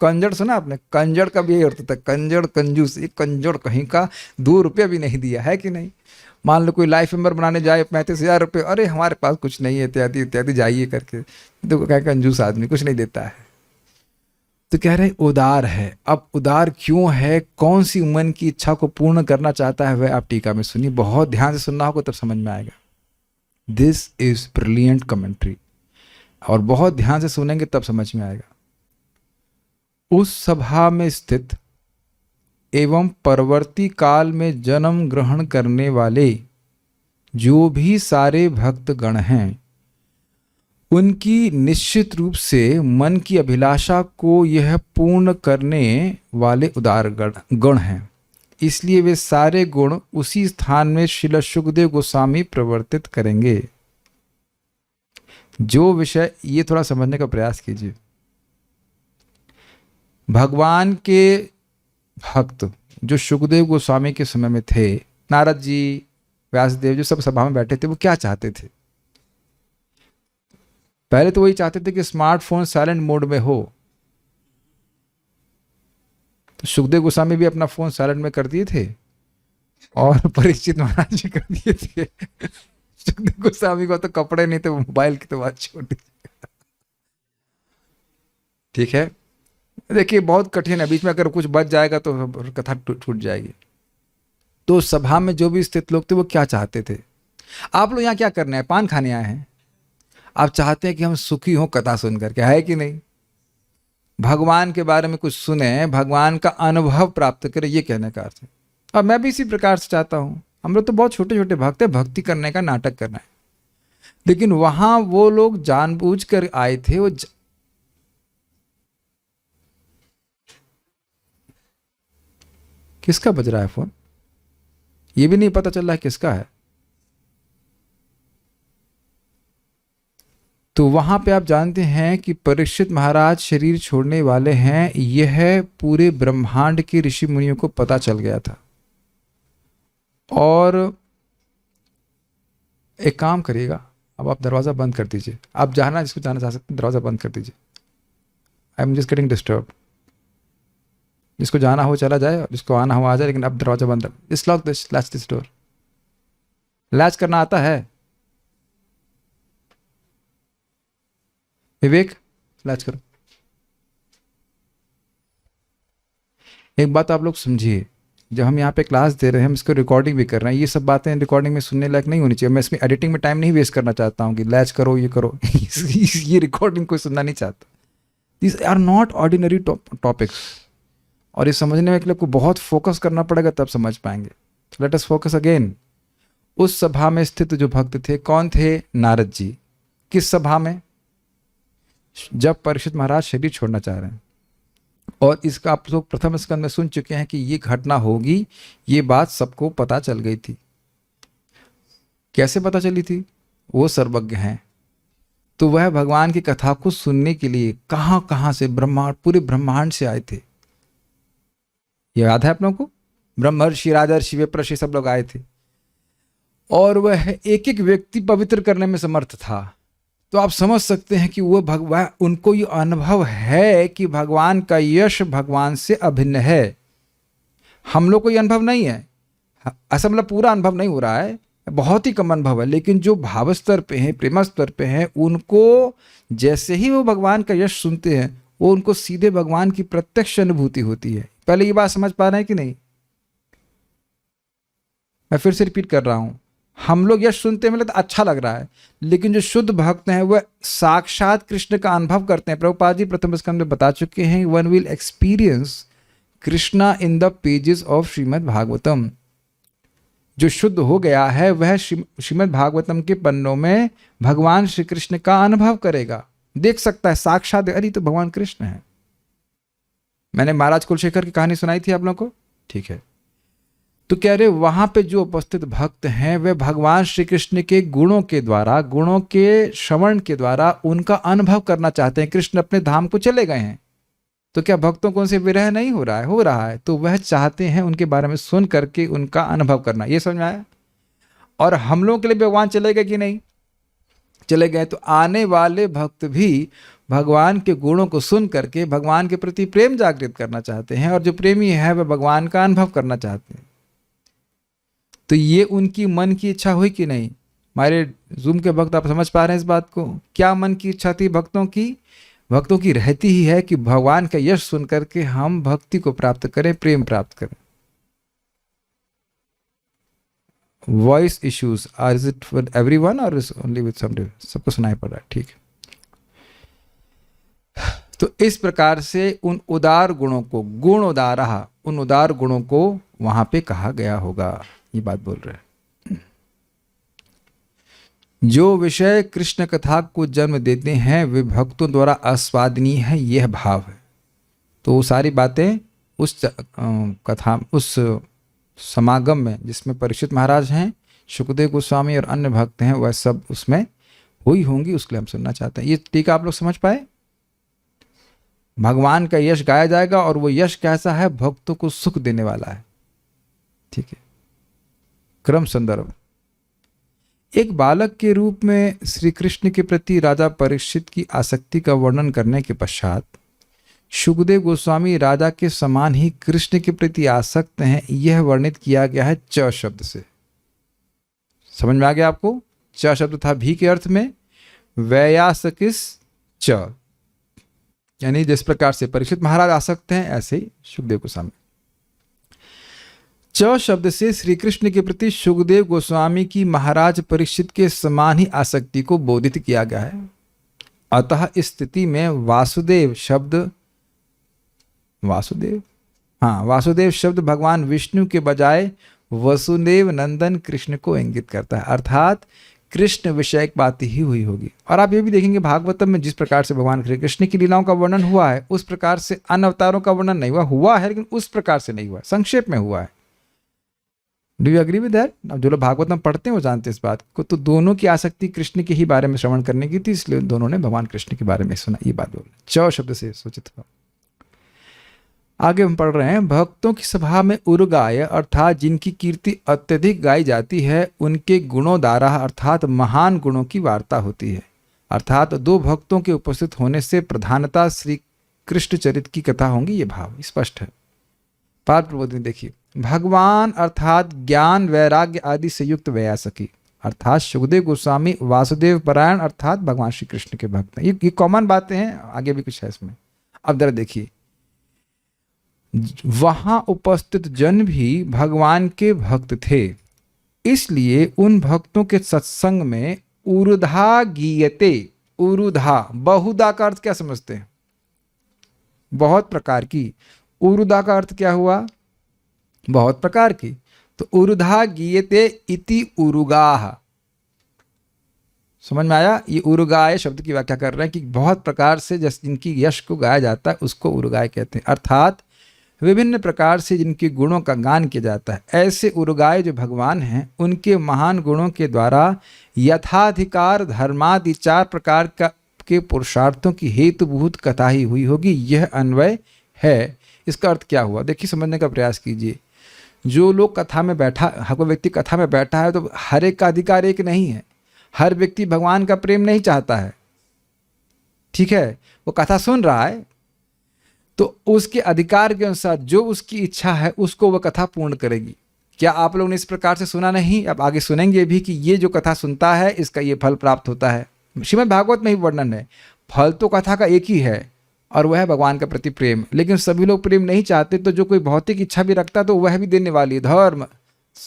कंजड़ सुना आपने? कंजड़ का भी यही अर्थ था, कंजड़ कंजूस। एक कंजड़ कहीं का, 2 रुपये भी नहीं दिया है कि नहीं? मान लो कोई लाइफ मेंबर बनाने जाए 35,000 रुपये, अरे हमारे पास कुछ नहीं है, इत्यादि इत्यादि, जाइए करके। तो क्या कंजूस आदमी, कुछ नहीं देता है। तो कह रहे उदार है। अब उदार क्यों है, कौन सी मन की इच्छा को पूर्ण करना चाहता है, वह आप टीका में सुनिए। बहुत ध्यान से सुनना होगा तब समझ में आएगा। दिस इज ब्रिलियंट कमेंट्री, और बहुत ध्यान से सुनेंगे तब समझ में आएगा। उस सभा में स्थित एवं परवर्ती काल में जन्म ग्रहण करने वाले जो भी सारे भक्त गण हैं, उनकी निश्चित रूप से मन की अभिलाषा को यह पूर्ण करने वाले उदार गण हैं। इसलिए वे सारे गुण उसी स्थान में श्रील सुखदेव गोस्वामी प्रवर्तित करेंगे। जो विषय, ये थोड़ा समझने का प्रयास कीजिए। भगवान के भक्त जो सुखदेव गोस्वामी के समय में थे, नारद जी, व्यासदेव, जो सब सभा में बैठे थे, वो क्या चाहते थे? पहले तो वही चाहते थे कि स्मार्टफोन साइलेंट मोड में हो। तो सुखदेव गोस्वामी भी अपना फोन साइलेंट में कर दिए थे और परीक्षित महाराज जी कर दिए थे। सुखदेव गोस्वामी को तो कपड़े नहीं थे, मोबाइल की तो बात छोटी। ठीक है, देखिए बहुत कठिन है, बीच में अगर कुछ बच जाएगा तो कथा छूट जाएगी। तो सभा में जो भी स्थित लोग थे वो क्या चाहते थे? आप लोग यहाँ क्या करने आए? पान खाने आए हैं? आप चाहते हैं कि हम सुखी हों कथा सुन करके, है कि नहीं? भगवान के बारे में कुछ सुने, भगवान का अनुभव प्राप्त करें, ये कहने का अर्थ है। और मैं भी इसी प्रकार से चाहता हूँ। हम लोग तो बहुत छोटे छोटे भक्त हैं, भक्ति करने का नाटक करना है। लेकिन वहां वो लोग जानबूझकर आए थे। वो किसका बज रहा है फोन? ये भी नहीं पता चल रहा है किसका है। तो वहां पे आप जानते हैं कि परीक्षित महाराज शरीर छोड़ने वाले हैं, यह पूरे ब्रह्मांड के ऋषि मुनियों को पता चल गया था। और एक काम करिएगा, अब आप दरवाज़ा बंद कर दीजिए। आप जाना जिसको जाना चाह सकते हैं, दरवाज़ा बंद कर दीजिए। I am just getting disturb. जिसको जाना हो चला जाए, जिसको आना हो आ जाए, लेकिन अब दरवाज़ा बंद। Just lock this, latch this door. Latch करना आता है विवेक? लैच करो। एक बात आप लोग समझिए, जब हम यहाँ पे क्लास दे रहे हैं, हम इसको रिकॉर्डिंग भी कर रहे हैं। ये सब बातें रिकॉर्डिंग में सुनने लायक नहीं होनी चाहिए। मैं इसमें एडिटिंग में टाइम नहीं वेस्ट करना चाहता हूँ कि लैच करो, ये करो। ये रिकॉर्डिंग कोई सुनना नहीं चाहता। These are not ordinary topics, और ये समझने में के लिए को बहुत फोकस करना पड़ेगा, तब समझ पाएंगे। तो लेट अस फोकस अगेन। उस सभा में स्थित जो भक्त थे, कौन थे? नारद जी। किस सभा में? जब परीक्षित महाराज शरीर छोड़ना चाह रहे हैं। और इसका आप लोग प्रथम स्कंद में सुन चुके हैं कि ये घटना होगी, ये बात सबको पता चल गई थी। कैसे पता चली थी? वो सर्वज्ञ हैं, तो वह भगवान की कथा को सुनने के लिए कहां कहां से, ब्रह्मांड, पूरे ब्रह्मांड से आए थे। ये याद है आप लोगों को? ब्रह्मर्षि, राजर्षि, विप्रषि सब लोग आए थे, और वह एक एक व्यक्ति पवित्र करने में समर्थ था। तो आप समझ सकते हैं कि वो भगवान, उनको ये अनुभव है कि भगवान का यश भगवान से अभिन्न है। हम लोग को ये अनुभव नहीं है, ऐसा मतलब पूरा अनुभव नहीं हो रहा है, बहुत ही कम अनुभव है, लेकिन जो भाव स्तर पे हैं, प्रेम स्तर पे हैं, उनको जैसे ही वो भगवान का यश सुनते हैं, वो उनको सीधे भगवान की प्रत्यक्ष अनुभूति होती है। पहले ये बात समझ पा रहे हैं कि नहीं? मैं फिर से रिपीट कर रहा हूं, हम लोग यश सुनते हैं तो अच्छा लग रहा है, लेकिन जो शुद्ध भक्त हैं वह साक्षात कृष्ण का अनुभव करते हैं। प्रभुपाद जी प्रथम स्कंद में बता चुके हैं, one will experience Krishna in the pages of Shrimad Bhagavatam. जो शुद्ध हो गया है वह श्रीमद् भागवतम के पन्नों में भगवान श्री कृष्ण का अनुभव करेगा, देख सकता है साक्षात, अरे तो भगवान कृष्ण है। मैंने महाराज कुलशेखर की कहानी सुनाई थी आप लोगों को, ठीक है? तो कह रहे वहां पे जो उपस्थित भक्त हैं वे भगवान श्री कृष्ण के गुणों के द्वारा, गुणों के श्रवण के द्वारा उनका अनुभव करना चाहते हैं। कृष्ण अपने धाम को चले गए हैं, तो क्या भक्तों को उनसे विरह नहीं हो रहा है? हो रहा है। तो वह चाहते हैं उनके बारे में सुन करके उनका अनुभव करना। ये समझ में आया? और हम लोगों के लिए भगवान चले गए कि नहीं? चले गए। तो आने वाले भक्त भी भगवान के गुणों को सुन करके भगवान के प्रति प्रेम जागृत करना चाहते हैं, और जो प्रेमी है वह भगवान का अनुभव करना चाहते हैं। तो ये उनकी मन की इच्छा हुई कि नहीं? हमारे जूम के भक्त आप समझ पा रहे हैं इस बात को? क्या मन की इच्छा थी भक्तों की? भक्तों की रहती ही है कि भगवान का यश सुन करके हम भक्ति को प्राप्त करें, प्रेम प्राप्त करें। Voice issues are, is it for everyone और इज ओनली विद सम? सबको सुनाई पड़ रहा है, ठीक है? तो इस प्रकार से उन उदार गुणों को, गुण उदारः, उन उदार गुणों को वहां पे कहा गया होगा। ये बात बोल रहे हैं। जो विषय कृष्ण कथा को जन्म देते हैं वे भक्तों द्वारा आस्वादनीय है, यह भाव है। तो वो सारी बातें उस कथा, उस समागम में जिसमें परीक्षित महाराज हैं, सुखदेव गोस्वामी और अन्य भक्त हैं, वह सब उसमें हुई होंगी, उसके लिए हम सुनना चाहते हैं। ये टीका आप लोग समझ पाए? भगवान का यश गाया जाएगा, और वो यश कैसा है? भक्तों को सुख देने वाला है, ठीक है? क्रम संदर्भ। एक बालक के रूप में श्री कृष्ण के प्रति राजा परीक्षित की आसक्ति का वर्णन करने के पश्चात सुखदेव गोस्वामी राजा के समान ही कृष्ण के प्रति आसक्त हैं, यह वर्णित किया गया है च शब्द से। समझ में आ गया आपको? च शब्द था भी के अर्थ में, वैयासकिस च, यानी जिस प्रकार से परीक्षित महाराज आसक्त हैं ऐसे ही सुखदेव गोस्वामी। च शब्द से श्री कृष्ण के प्रति सुखदेव गोस्वामी की महाराज परीक्षित के समान ही आसक्ति को बोधित किया गया है। अतः इस स्थिति में वासुदेव शब्द, वासुदेव शब्द भगवान विष्णु के बजाय वसुदेव नंदन कृष्ण को इंगित करता है, अर्थात कृष्ण विषयक बात ही हुई होगी। और आप ये भी देखेंगे भागवतम में जिस प्रकार से भगवान श्री कृष्ण की लीलाओं का वर्णन हुआ है, उस प्रकार से अन्य अवतारों का वर्णन नहीं हुआ है, लेकिन उस प्रकार से नहीं हुआ, संक्षेप में हुआ है। Do you agree with that? अब जो लोग भागवत में पढ़ते हैं वो जानते हैं इस बात को। तो दोनों की आसक्ति कृष्ण के ही बारे में श्रवण करने की थी, इसलिए दोनों ने भगवान कृष्ण के बारे में सुना। ये बात बोल च शब्द से सूचित हुआ। आगे हम पढ़ रहे हैं, भक्तों की सभा में उर्गाय अर्थात जिनकी कीर्ति अत्यधिक गाई जाती है, उनके गुणोदारा अर्थात महान गुणों की वार्ता होती है। अर्थात दो भक्तों के उपस्थित होने से प्रधानता श्री कृष्ण चरित की कथा होंगी, ये भाव स्पष्ट है। पाद प्रबोधन देखिए, भगवान अर्थात ज्ञान वैराग्य आदि से युक्त वैयासकी अर्थात सुखदेव गोस्वामी वासुदेव परायण अर्थात भगवान श्री कृष्ण के भक्त हैं। ये कॉमन बातें हैं, आगे भी कुछ है इसमें। अब जरा देखिए, वहां उपस्थित जन भी भगवान के भक्त थे, इसलिए उन भक्तों के सत्संग में उरुधा गीयते, उरुधा बहुधा का अर्थ क्या समझते हैं? बहुत प्रकार की। उरुधा का अर्थ क्या हुआ? बहुत प्रकार की। तो उरुधा गीयते इति उरुगाह, समझ में आया? ये उरुगाय शब्द की व्याख्या कर रहे हैं कि बहुत प्रकार से जिनकी यश को गाया जाता है उसको उरुगाय कहते हैं, अर्थात विभिन्न प्रकार से जिनके गुणों का गान किया जाता है। ऐसे उरुगाय जो भगवान हैं उनके महान गुणों के द्वारा यथाधिकार धर्मादि 4 प्रकार के पुरुषार्थों की हेतुभूत कथा ही हुई होगी, यह अन्वय है। इसका अर्थ क्या हुआ? देखिए, समझने का प्रयास कीजिए। जो लोग कथा में बैठा, हर व्यक्ति कथा में बैठा है तो हर एक का अधिकार एक नहीं है। हर व्यक्ति भगवान का प्रेम नहीं चाहता है, ठीक है? वो कथा सुन रहा है तो उसके अधिकार के अनुसार जो उसकी इच्छा है उसको वह कथा पूर्ण करेगी। क्या आप लोगों ने इस प्रकार से सुना नहीं? अब आगे सुनेंगे भी कि ये जो कथा सुनता है इसका ये फल प्राप्त होता है। श्रीमद् भागवत में ही वर्णन है। फल तो कथा का एक ही है और वह है भगवान के प्रति प्रेम। लेकिन सभी लोग प्रेम नहीं चाहते, तो जो कोई भौतिक इच्छा भी रखता तो वह भी देने वाली है। धर्म,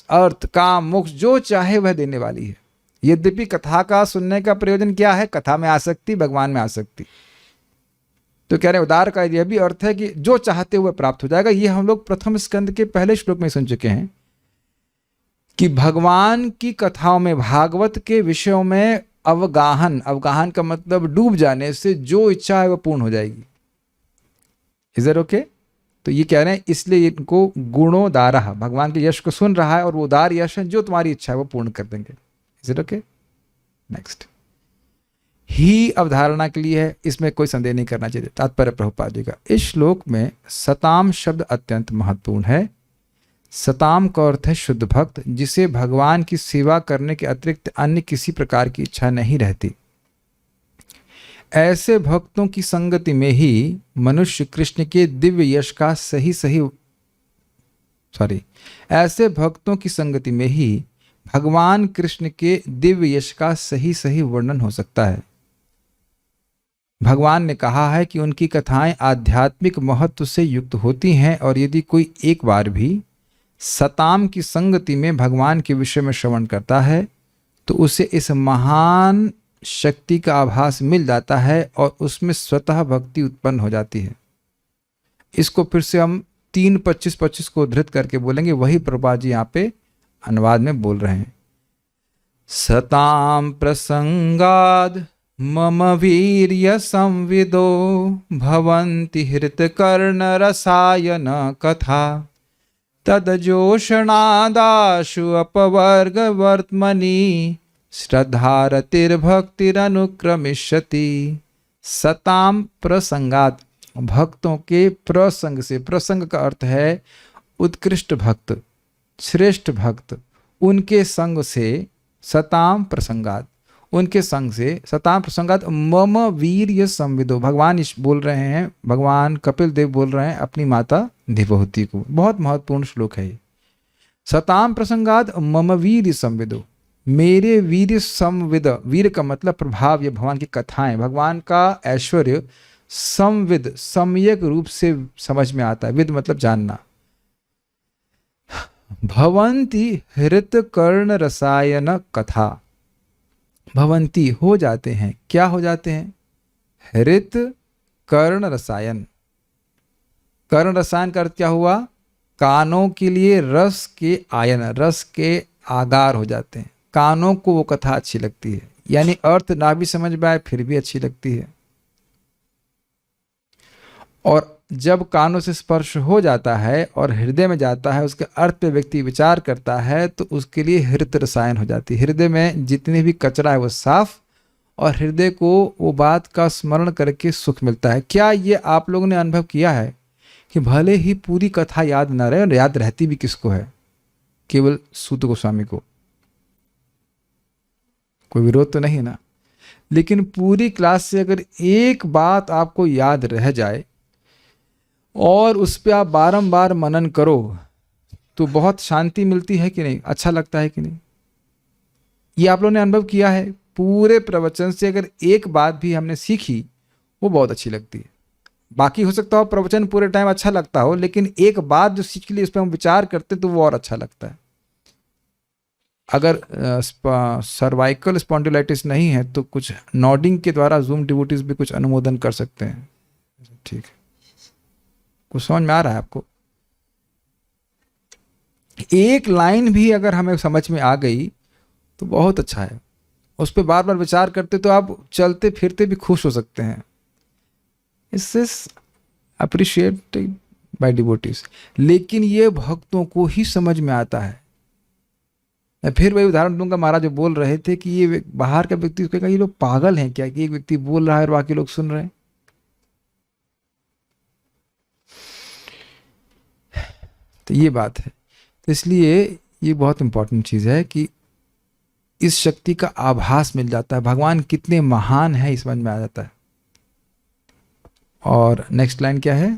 अर्थ, काम, मोक्ष जो चाहे वह देने वाली है। यद्यपि कथा का सुनने का प्रयोजन क्या है? कथा में आसक्ति, भगवान में आसक्ति। तो कह रहे हैं उदार का यह भी अर्थ है कि जो चाहते हुए प्राप्त हो जाएगा। ये हम लोग प्रथम स्कंद के पहले श्लोक में सुन चुके हैं कि भगवान की कथाओं में, भागवत के विषयों में अवगाहन का मतलब डूब जाने से जो इच्छा है वह पूर्ण हो जाएगी। Is that okay? तो ये कह रहे हैं इसलिए इनको गुणोदारः, भगवान के यश को सुन रहा है और वो उदार यश है, जो तुम्हारी इच्छा है वो पूर्ण कर देंगे। Is it okay? नेक्स्ट, ही अवधारणा के लिए है, इसमें कोई संदेह नहीं करना चाहिए। तात्पर्य प्रभुपाद जी का। इस श्लोक में सताम शब्द अत्यंत महत्वपूर्ण है। सताम का अर्थ है शुद्ध भक्त, जिसे भगवान की सेवा करने के अतिरिक्त अन्य किसी प्रकार की इच्छा नहीं रहती। ऐसे भक्तों की संगति में ही मनुष्य कृष्ण के दिव्य यश का ऐसे भक्तों की संगति में ही भगवान कृष्ण के दिव्य यश का सही वर्णन हो सकता है। भगवान ने कहा है कि उनकी कथाएं आध्यात्मिक महत्व से युक्त होती हैं और यदि कोई एक बार भी सताम की संगति में भगवान के विषय में श्रवण करता है तो उसे इस महान शक्ति का आभास मिल जाता है और उसमें स्वतः भक्ति उत्पन्न हो जाती है। इसको फिर से हम 3:25-25 को उद्धृत करके बोलेंगे, वही प्रभुपाद जी यहाँ पे अनुवाद में बोल रहे हैं। सताम प्रसंगाद मम वीर्य संविदो भवन्ति हृतकर्ण रसायन कथा तदजोषणादाशु अपवर्ग वर्त्मनि श्रद्धारतिर्भक्तिरनुक्रमिष्यति। सताम प्रसंगात, भक्तों के प्रसंग से, प्रसंग का अर्थ है उत्कृष्ट भक्त, श्रेष्ठ भक्त, उनके संग से, सताम प्रसंगात, उनके संग से, सताम प्रसंगात मम वीर्य संविदो। भगवान बोल रहे हैं, भगवान कपिल देव बोल रहे हैं अपनी माता देवहूति को। बहुत महत्वपूर्ण श्लोक है ये। सताम प्रसंगात मम वीर्य संविदो, मेरे वीर्य संविद, वीर का मतलब प्रभाव, ये भगवान की कथाएं, भगवान का ऐश्वर्य संविद, सम्यक रूप से समझ में आता है। विद मतलब जानना। भवंती हृत कर्ण रसायन कथा, भवंती हो जाते हैं, क्या हो जाते हैं? हृत कर्ण रसायन। कर्ण रसायन का अर्थ क्या हुआ? कानों के लिए रस के आयन, रस के आगार हो जाते हैं। कानों को वो कथा अच्छी लगती है, यानी अर्थ ना भी समझ में आए फिर भी अच्छी लगती है। और जब कानों से स्पर्श हो जाता है और हृदय में जाता है, उसके अर्थ पे व्यक्ति विचार करता है तो उसके लिए हृत रसायन हो जाती है। हृदय में जितने भी कचरा है वो साफ, और हृदय को वो बात का स्मरण करके सुख मिलता है। क्या ये आप लोगों ने अनुभव किया है कि भले ही पूरी कथा याद न रहे, और याद रहती भी किसको है? केवल सूत गोस्वामी को। कोई विरोध तो नहीं ना? लेकिन पूरी क्लास से अगर एक बात आपको याद रह जाए और उस पर आप बारंबार मनन करो तो बहुत शांति मिलती है कि नहीं? अच्छा लगता है कि नहीं? ये आप लोगों ने अनुभव किया है? पूरे प्रवचन से अगर एक बात भी हमने सीखी वो बहुत अच्छी लगती है। बाकी हो सकता हो प्रवचन पूरे टाइम अच्छा लगता हो, लेकिन एक बात जो सीख ली उस पर हम विचार करते तो वो और अच्छा लगता है। अगर सर्वाइकल स्पॉन्डिलाइटिस नहीं है तो कुछ नॉडिंग के द्वारा जूम डिवोटीज भी कुछ अनुमोदन कर सकते हैं। ठीक है, कुछ समझ में आ रहा है आपको? एक लाइन भी अगर हमें समझ में आ गई तो बहुत अच्छा है। उस पर बार बार विचार करते तो आप चलते फिरते भी खुश हो सकते हैं। इस अप्रिशिएटेड बाय डिवोटीज। लेकिन ये भक्तों को ही समझ में आता है। मैं फिर वही उदाहरण दूंगा, महाराज जो बोल रहे थे कि ये बाहर का व्यक्ति कहेगा ये लोग पागल हैं क्या कि एक व्यक्ति बोल रहा है और बाकी लोग सुन रहे हैं। तो ये बात है। तो इसलिए ये बहुत इंपॉर्टेंट चीज़ है कि इस शक्ति का आभास मिल जाता है, भगवान कितने महान है इस समझ में आ जाता है। और नेक्स्ट लाइन क्या है,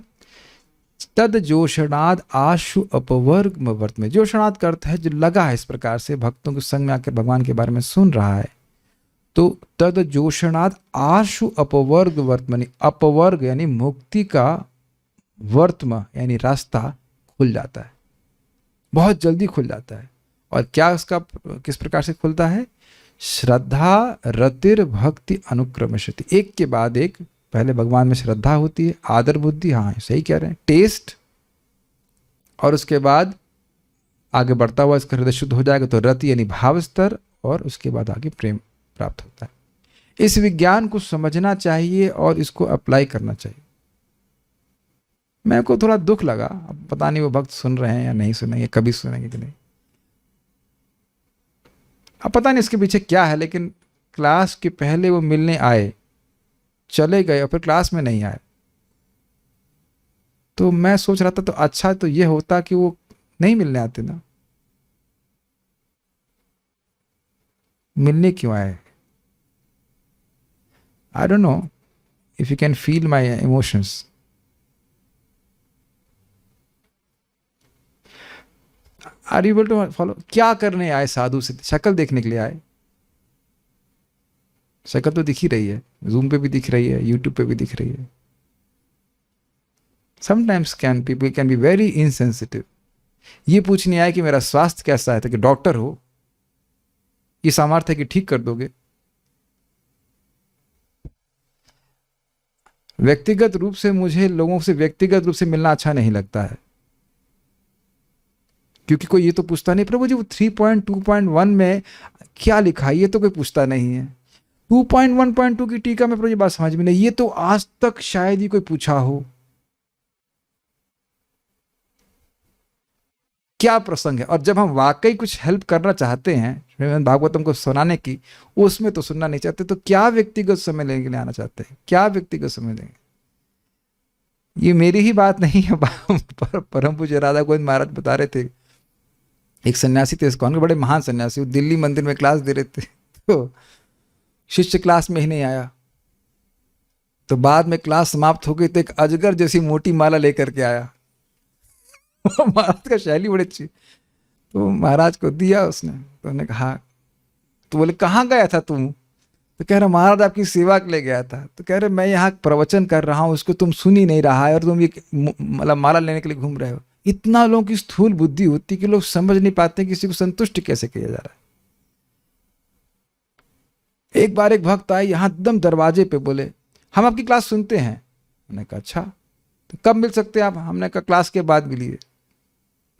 तद जोषणाद आशु अपवर्ग वर्त में। जोषणाद का अर्थ है जो लगा है इस प्रकार से भक्तों के संग में आकर भगवान के बारे में सुन रहा है, तो तद जोषणाद आशु अपवर्ग वर्तमनि, अपवर्ग यानी मुक्ति का वर्तम यानी रास्ता खुल जाता है, बहुत जल्दी खुल जाता है। और क्या उसका किस प्रकार से खुलता है, श्रद्धा रतिर भक्ति अनुक्रमशति, एक के बाद एक। पहले भगवान में श्रद्धा होती है, आदर बुद्धि, हाँ सही कह रहे हैं, टेस्ट, और उसके बाद आगे बढ़ता हुआ इसका हृदय शुद्ध हो जाएगा तो रति यानी भाव स्तर, और उसके बाद आगे प्रेम प्राप्त होता है। इस विज्ञान को समझना चाहिए और इसको अप्लाई करना चाहिए। मेरे को थोड़ा दुख लगा, अब पता नहीं वो भक्त सुन रहे हैं या नहीं सुनेंगे, कभी सुनेंगे कि नहीं, अब पता नहीं इसके पीछे क्या है। लेकिन क्लास के पहले वो मिलने आए, चले गए और फिर क्लास में नहीं आए, तो मैं सोच रहा था तो अच्छा तो ये होता कि वो नहीं मिलने आते ना, मिलने क्यों आए। I don't know if you can feel my emotions. Are you able to follow. क्या करने आए साधु से, शक्ल देखने के लिए आए, शक्ल तो दिख ही रही है, जूम पे भी दिख रही है, यूट्यूब पे भी दिख रही है। Sometimes people can be very insensitive. ये पूछने आए कि मेरा स्वास्थ्य कैसा है, तो कि डॉक्टर हो, ये सामर्थ्य है कि ठीक कर दोगे। व्यक्तिगत रूप से मुझे लोगों से व्यक्तिगत रूप से मिलना अच्छा नहीं लगता है, क्योंकि कोई ये तो पूछता नहीं प्रभु जी वो 3.2.1 में क्या लिखा है, ये तो कोई पूछता नहीं है। 2.1.2 की टीका में प्रभु जी बात समझ में नहीं, ये तो आज तक शायद ही कोई पूछा हो। क्या प्रसंग है। और जब हम वाकई कुछ हेल्प करना चाहते हैं श्रीमद् भागवतम को सुनाने की, उसमें तो सुनना नहीं चाहते, तो क्या व्यक्तिगत समय लेने के लिए आना चाहते हैं, क्या व्यक्तिगत समय लेंगे। ये मेरी ही बात नहीं है, परम पूज्य राधा गोविंद महाराज बता रहे थे, एक सन्यासी थे इस्कॉन के, बड़े महान सन्यासी, वो दिल्ली मंदिर में क्लास दे रहे थे, तो शिष्य क्लास में ही नहीं आया, तो बाद में क्लास समाप्त हो गई तो एक अजगर जैसी मोटी माला लेकर के आया। महाराज का शैली बड़ी अच्छी, तो महाराज को दिया उसने, तो उन्होंने कहा, तो बोले कहाँ गया था तुम, तो कह रहा महाराज आपकी सेवा के लिए गया था। तो कह रहे मैं यहाँ प्रवचन कर रहा हूँ, उसको तुम सुन ही नहीं रहा है और तुम ये मतलब माला लेने के लिए घूम रहे हो। इतना लोगों की स्थूल बुद्धि होती कि लोग समझ नहीं पाते किसी को संतुष्ट कैसे किया जा रहा है। एक बार एक भक्त आए यहाँ एकदम दरवाजे पे, बोले हम आपकी क्लास सुनते हैं। मैंने कहा अच्छा, तो कब मिल सकते हैं आप। हमने कहा क्लास के बाद मिलिए।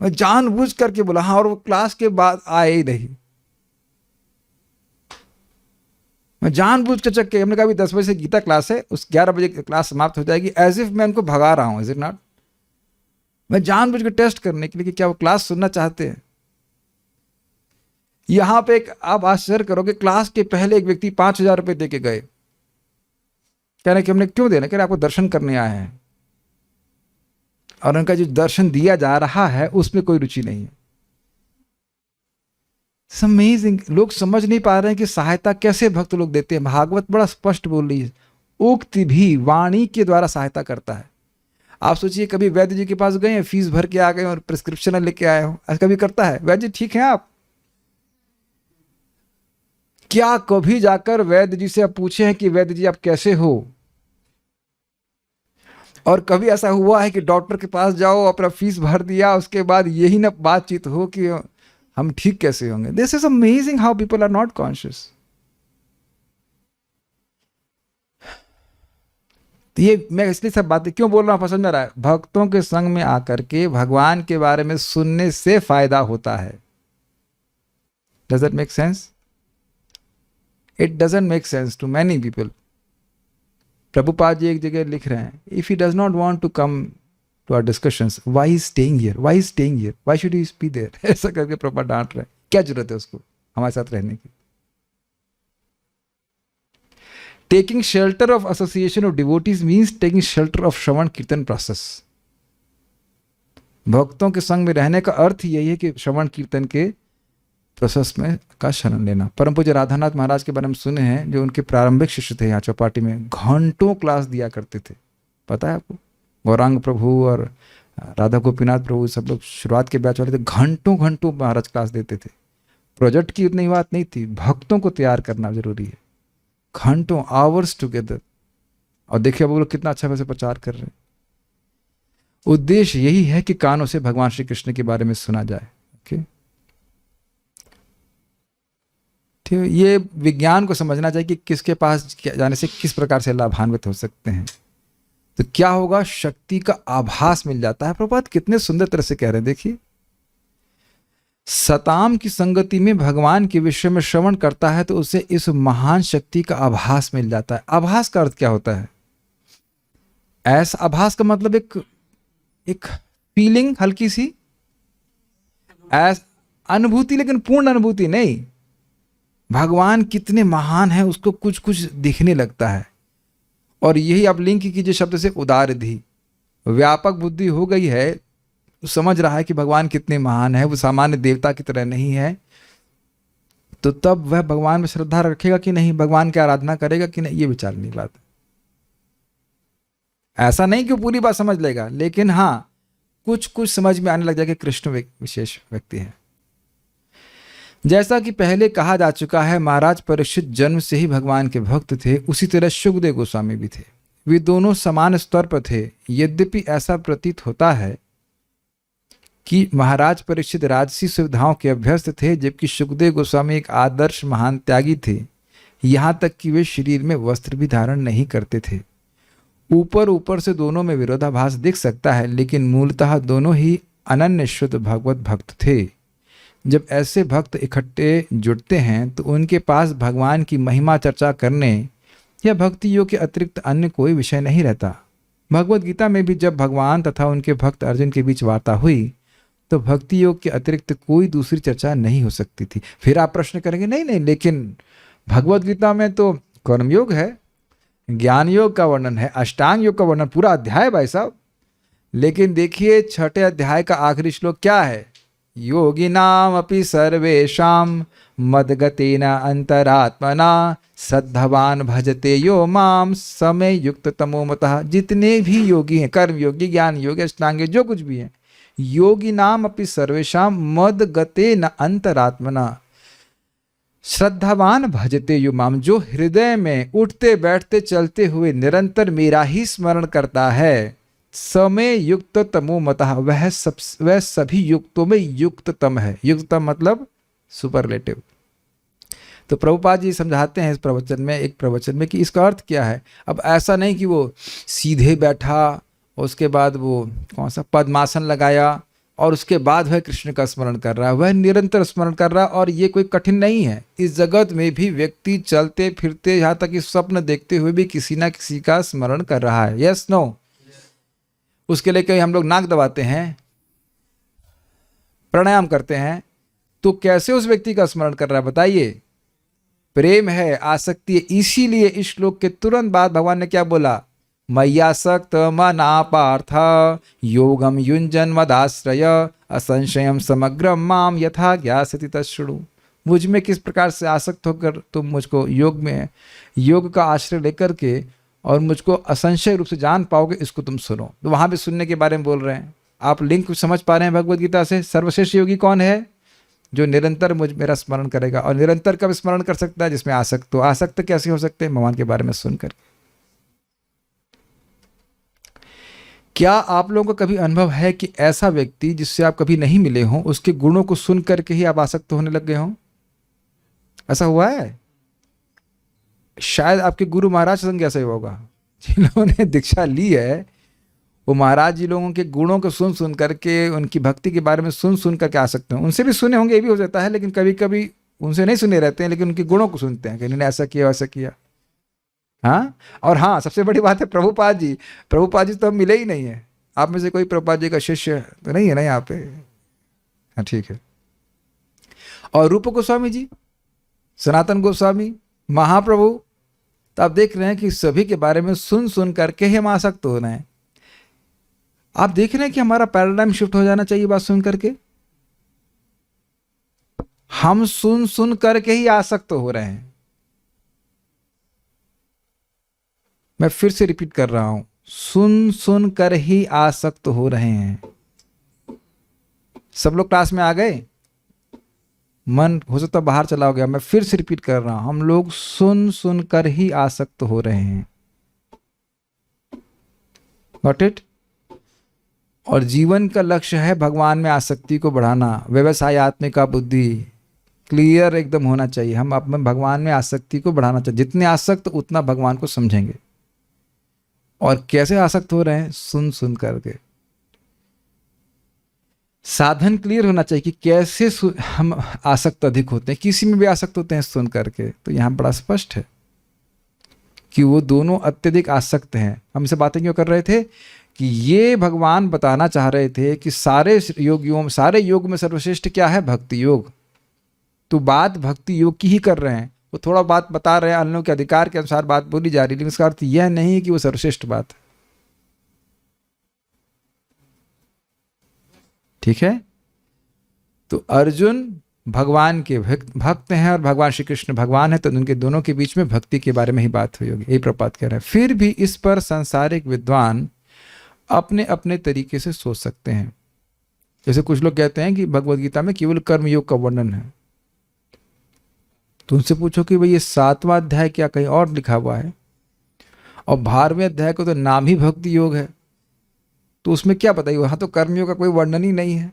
मैं जानबूझ करके बोला हाँ, और वो क्लास के बाद आए ही नहीं। मैं जानबूझ के चक्के, हमने कहा अभी 10 बजे से गीता क्लास है, उस 11 बजे क्लास समाप्त हो जाएगी, एज इफ मैं उनको भगा रहा हूं, इज इट नॉट। मैं जानबूझ के टेस्ट करने के लिए कि क्या वो क्लास सुनना चाहते हैं। यहां पे एक आप आश्चर्य करोगे, क्लास के पहले एक व्यक्ति 5,000 रुपए दे के गए, कह रहे कि हमने क्यों देना, कह रहे आपको दर्शन करने आए हैं, और उनका जो दर्शन दिया जा रहा है उसमें कोई रुचि नहीं है। अमेजिंग। लोग समझ नहीं पा रहे हैं कि सहायता कैसे भक्त लोग देते हैं। भागवत बड़ा स्पष्ट बोल रही है, उक्ति भी वाणी के द्वारा सहायता करता है। आप सोचिए कभी वैद्य जी के पास गए हैं, फीस भर के आ गए और प्रिस्क्रिप्शन लेके आए हो, ऐसा कभी करता है वैद्य जी ठीक है आप? क्या कभी जाकर वैद्य जी से आप पूछे हैं कि वैद्य जी आप कैसे हो? और कभी ऐसा हुआ है कि डॉक्टर के पास जाओ, अपना फीस भर दिया, उसके बाद यही ना बातचीत हो कि हम ठीक कैसे होंगे? This is amazing how people are not conscious. तो ये मैं इसलिए सब बातें क्यों बोल रहा हूं, पसंद में रहा है। भक्तों के संग में आकर के भगवान के बारे में सुनने से फायदा होता है। Does that make sense? It doesn't make sense to many people. Prabhupada ji एक जगह लिख रहे हैं, if he does not want to come to our discussions, why he staying here, why staying here, why should he be there. ऐसा करके प्रभुपाद डांट रहे हैं. क्या जरूरत है उसको हमारे साथ रहने की. Taking shelter of association of devotees means taking shelter of श्रवण कीर्तन प्रोसेस. भक्तों के संग में रहने का अर्थ यही है कि श्रवण कीर्तन के प्रोसेस में का शरण लेना. परम पूज्य राधानाथ महाराज के बारे में सुने हैं, जो उनके प्रारंभिक शिष्य थे यहाँ चौपाटी में, घंटों क्लास दिया करते थे. पता है आपको, गौरांग प्रभु और राधा गोपीनाथ प्रभु सब लोग शुरुआत के बैच वाले थे. घंटों घंटों महाराज क्लास देते थे. प्रोजेक्ट की उतनी बात नहीं थी, भक्तों को तैयार करना जरूरी है. घंटों, आवर्स टुगेदर. और देखिए वो लोग कितना अच्छा वैसे प्रचार कर रहे हैं. उद्देश्य यही है कि कानों से भगवान श्री कृष्ण के बारे में सुना जाए. ओके, ठीक है. ये विज्ञान को समझना चाहिए कि किसके पास जाने से किस प्रकार से लाभान्वित हो सकते हैं. तो क्या होगा, शक्ति का आभास मिल जाता है. प्रभुपाद कितने सुंदर तरह से कह रहे हैं. देखिए, सताम की संगति में भगवान के विषय में श्रवण करता है तो उसे इस महान शक्ति का आभास मिल जाता है. आभास का अर्थ क्या होता है? ऐसा आभास का मतलब एक फीलिंग, हल्की सी अनुभूति, लेकिन पूर्ण अनुभूति नहीं. भगवान कितने महान है उसको कुछ कुछ दिखने लगता है. और यही आप लिंक कीजिए शब्द से उदारधि. व्यापक बुद्धि हो गई है, समझ रहा है कि भगवान कितने महान है, वो सामान्य देवता की तरह नहीं है. तो तब वह भगवान में श्रद्धा रखेगा कि नहीं, भगवान की आराधना करेगा कि नहीं, ये विचारने की बात है. ऐसा नहीं कि वो पूरी बात समझ लेगा, लेकिन हाँ कुछ कुछ समझ में आने लग जाएगा कि कृष्ण विशेष व्यक्ति है. जैसा कि पहले कहा जा चुका है, महाराज परीक्षित जन्म से ही भगवान के भक्त थे. उसी तरह सुखदेव गोस्वामी भी थे. वे दोनों समान स्तर पर थे. यद्यपि ऐसा प्रतीत होता है कि महाराज परीक्षित राजसी सुविधाओं के अभ्यस्त थे, जबकि सुखदेव गोस्वामी एक आदर्श महान त्यागी थे. यहाँ तक कि वे शरीर में वस्त्र भी धारण नहीं करते थे. ऊपर ऊपर से दोनों में विरोधाभास दिख सकता है, लेकिन मूलतः दोनों ही अनन्य शुद्ध भगवत भक्त थे. जब ऐसे भक्त इकट्ठे जुटते हैं तो उनके पास भगवान की महिमा चर्चा करने या भक्ति योग के अतिरिक्त अन्य कोई विषय नहीं रहता. भगवत गीता में भी जब भगवान तथा उनके भक्त अर्जुन के बीच वार्ता हुई तो भक्ति योग के अतिरिक्त कोई दूसरी चर्चा नहीं हो सकती थी. फिर आप प्रश्न करेंगे, नहीं, लेकिन भगवत गीता में तो कर्म योग है, ज्ञान योग का वर्णन है, अष्टांग योग का वर्णन, पूरा अध्याय भाई साहब. लेकिन देखिए 6ठे अध्याय का आखिरी श्लोक क्या है? योगिनाम अपि सर्वेषां मद्गतेन अंतरात्मना सद्धवान भजते यो माम समय युक्त तमो मतः. जितने भी योगी हैं, कर्म योगी, ज्ञान योगी, अष्टांग योगी, जो कुछ भी हैं, योगी नाम अपि सर्वेषां मद्गतेन अंतरात्मना श्रद्धावान भजते यो माम. जो हृदय में उठते बैठते चलते हुए निरंतर मेरा ही स्मरण करता है, समय युक्त तमो मतः, वह सभी युक्तों में युक्ततम है. युक्ततम मतलब सुपरलेटिव. तो प्रभुपाद जी समझाते हैं इस प्रवचन में, एक प्रवचन में, कि इसका अर्थ क्या है. अब ऐसा नहीं कि वो सीधे बैठा, उसके बाद वो कौन सा पद्मासन लगाया और उसके बाद वह कृष्ण का स्मरण कर रहा है. वह निरंतर स्मरण कर रहा है. और ये कोई कठिन नहीं है. इस जगत में भी व्यक्ति चलते फिरते, यहाँ तक कि स्वप्न देखते हुए भी किसी ना किसी का स्मरण कर रहा है. Yes no? उसके लिए कहीं हम लोग नाक दबाते हैं, प्राणायाम करते हैं, तो कैसे उस व्यक्ति का स्मरण कर रहा है बताइए? प्रेम है, आसक्ति है. इसीलिए इस श्लोक के तुरंत बाद भगवान ने क्या बोला? मय्यासक्त मना पार्थ योगम युञ्जन मदाश्रय असंशयम समग्रम माम यथा ज्ञास्यति तच्छृणु. मुझ में किस प्रकार से आसक्त होकर तुम मुझको योग का आश्रय लेकर के और मुझको असंशय रूप से जान पाओगे, इसको तुम सुनो. तो वहां भी सुनने के बारे में बोल रहे हैं. आप लिंक समझ पा रहे हैं भगवत गीता से? सर्वश्रेष्ठ योगी कौन है? जो निरंतर मेरा स्मरण करेगा. और निरंतर कब स्मरण कर सकता है? जिसमें आसक्त हो. आसक्त कैसे हो सकते हैं? भगवान के बारे में सुनकर. क्या आप लोगों का कभी अनुभव है कि ऐसा व्यक्ति जिससे आप कभी नहीं मिले हों, उसके गुणों को सुन करके ही आप आसक्त होने लग गए हों? ऐसा हुआ है? शायद आपके गुरु महाराज संग ऐसा ही होगा. जिन लोगों ने दीक्षा ली है वो महाराज जी लोगों के गुणों को सुन सुन करके, उनकी भक्ति के बारे में सुन सुन करके आ सकते हैं. उनसे भी सुने होंगे, ये भी हो जाता है, लेकिन कभी कभी उनसे नहीं सुने रहते हैं, लेकिन उनके गुणों को सुनते हैं कि इन्होंने ऐसा किया वैसा किया। हाँ, और हाँ, सबसे बड़ी बात है प्रभुपाद जी। प्रभुपाद जी तो हम मिले ही नहीं है। आप में से कोई प्रभुपाद जी का शिष्य तो नहीं है ना यहाँ पे? हाँ, ठीक है। और रूप गोस्वामी जी, सनातन गोस्वामी, महाप्रभु, तो आप देख रहे हैं कि सभी के बारे में सुन सुन करके ही हम आसक्त हो रहे हैं। आप देख रहे हैं कि हमारा पैराडाइम शिफ्ट हो जाना चाहिए बात सुन करके। हम सुन सुन करके ही आसक्त हो रहे हैं। मैं फिर से रिपीट कर रहा हूं, सुन सुन कर ही आसक्त हो रहे हैं। सब लोग क्लास में आ गए? मन हो सकता बाहर चला गया। मैं फिर से रिपीट कर रहा हूं, हम लोग सुन सुन कर ही आसक्त हो रहे हैं। Got it? और जीवन का लक्ष्य है भगवान में आसक्ति को बढ़ाना। व्यवसायत्मिका बुद्धि क्लियर एकदम होना चाहिए। हम अपने भगवान में आसक्ति को बढ़ाना चाहिए। जितने आसक्त उतना भगवान को समझेंगे। और कैसे आसक्त हो रहे हैं? सुन सुन करके। साधन क्लियर होना चाहिए कि कैसे हम आसक्त अधिक होते हैं। किसी में भी आसक्त होते हैं सुन करके। तो यहां बड़ा स्पष्ट है कि वो दोनों अत्यधिक आसक्त हैं। हम इसे बातें क्यों कर रहे थे कि ये भगवान बताना चाह रहे थे कि सारे योग में सर्वश्रेष्ठ क्या है? भक्ति योग। तो बात भक्ति योग की ही कर रहे हैं। वो थोड़ा बात बता रहे हैं, अन्यों के अधिकार के अनुसार बात बोली जा रही है, लेकिन इसका अर्थ यह नहीं कि वो सर्वश्रेष्ठ बात है। ठीक है? तो अर्जुन भगवान के भक्त हैं और भगवान श्री कृष्ण भगवान है, तो उनके दोनों के बीच में भक्ति के बारे में ही बात हुई होगी। यही प्रपात कह रहे हैं। फिर भी इस पर सांसारिक विद्वान अपने अपने तरीके से सोच सकते हैं। जैसे कुछ लोग कहते हैं कि भगवद गीता में केवल कर्म योग का वर्णन है। तो उनसे पूछो कि भाई ये 7वां अध्याय क्या कहीं और लिखा हुआ है? और 12वें अध्याय को तो नाम ही भक्ति योग है, तो उसमें क्या बताइए? वहां तो कर्मयोग का कोई वर्णन ही नहीं है।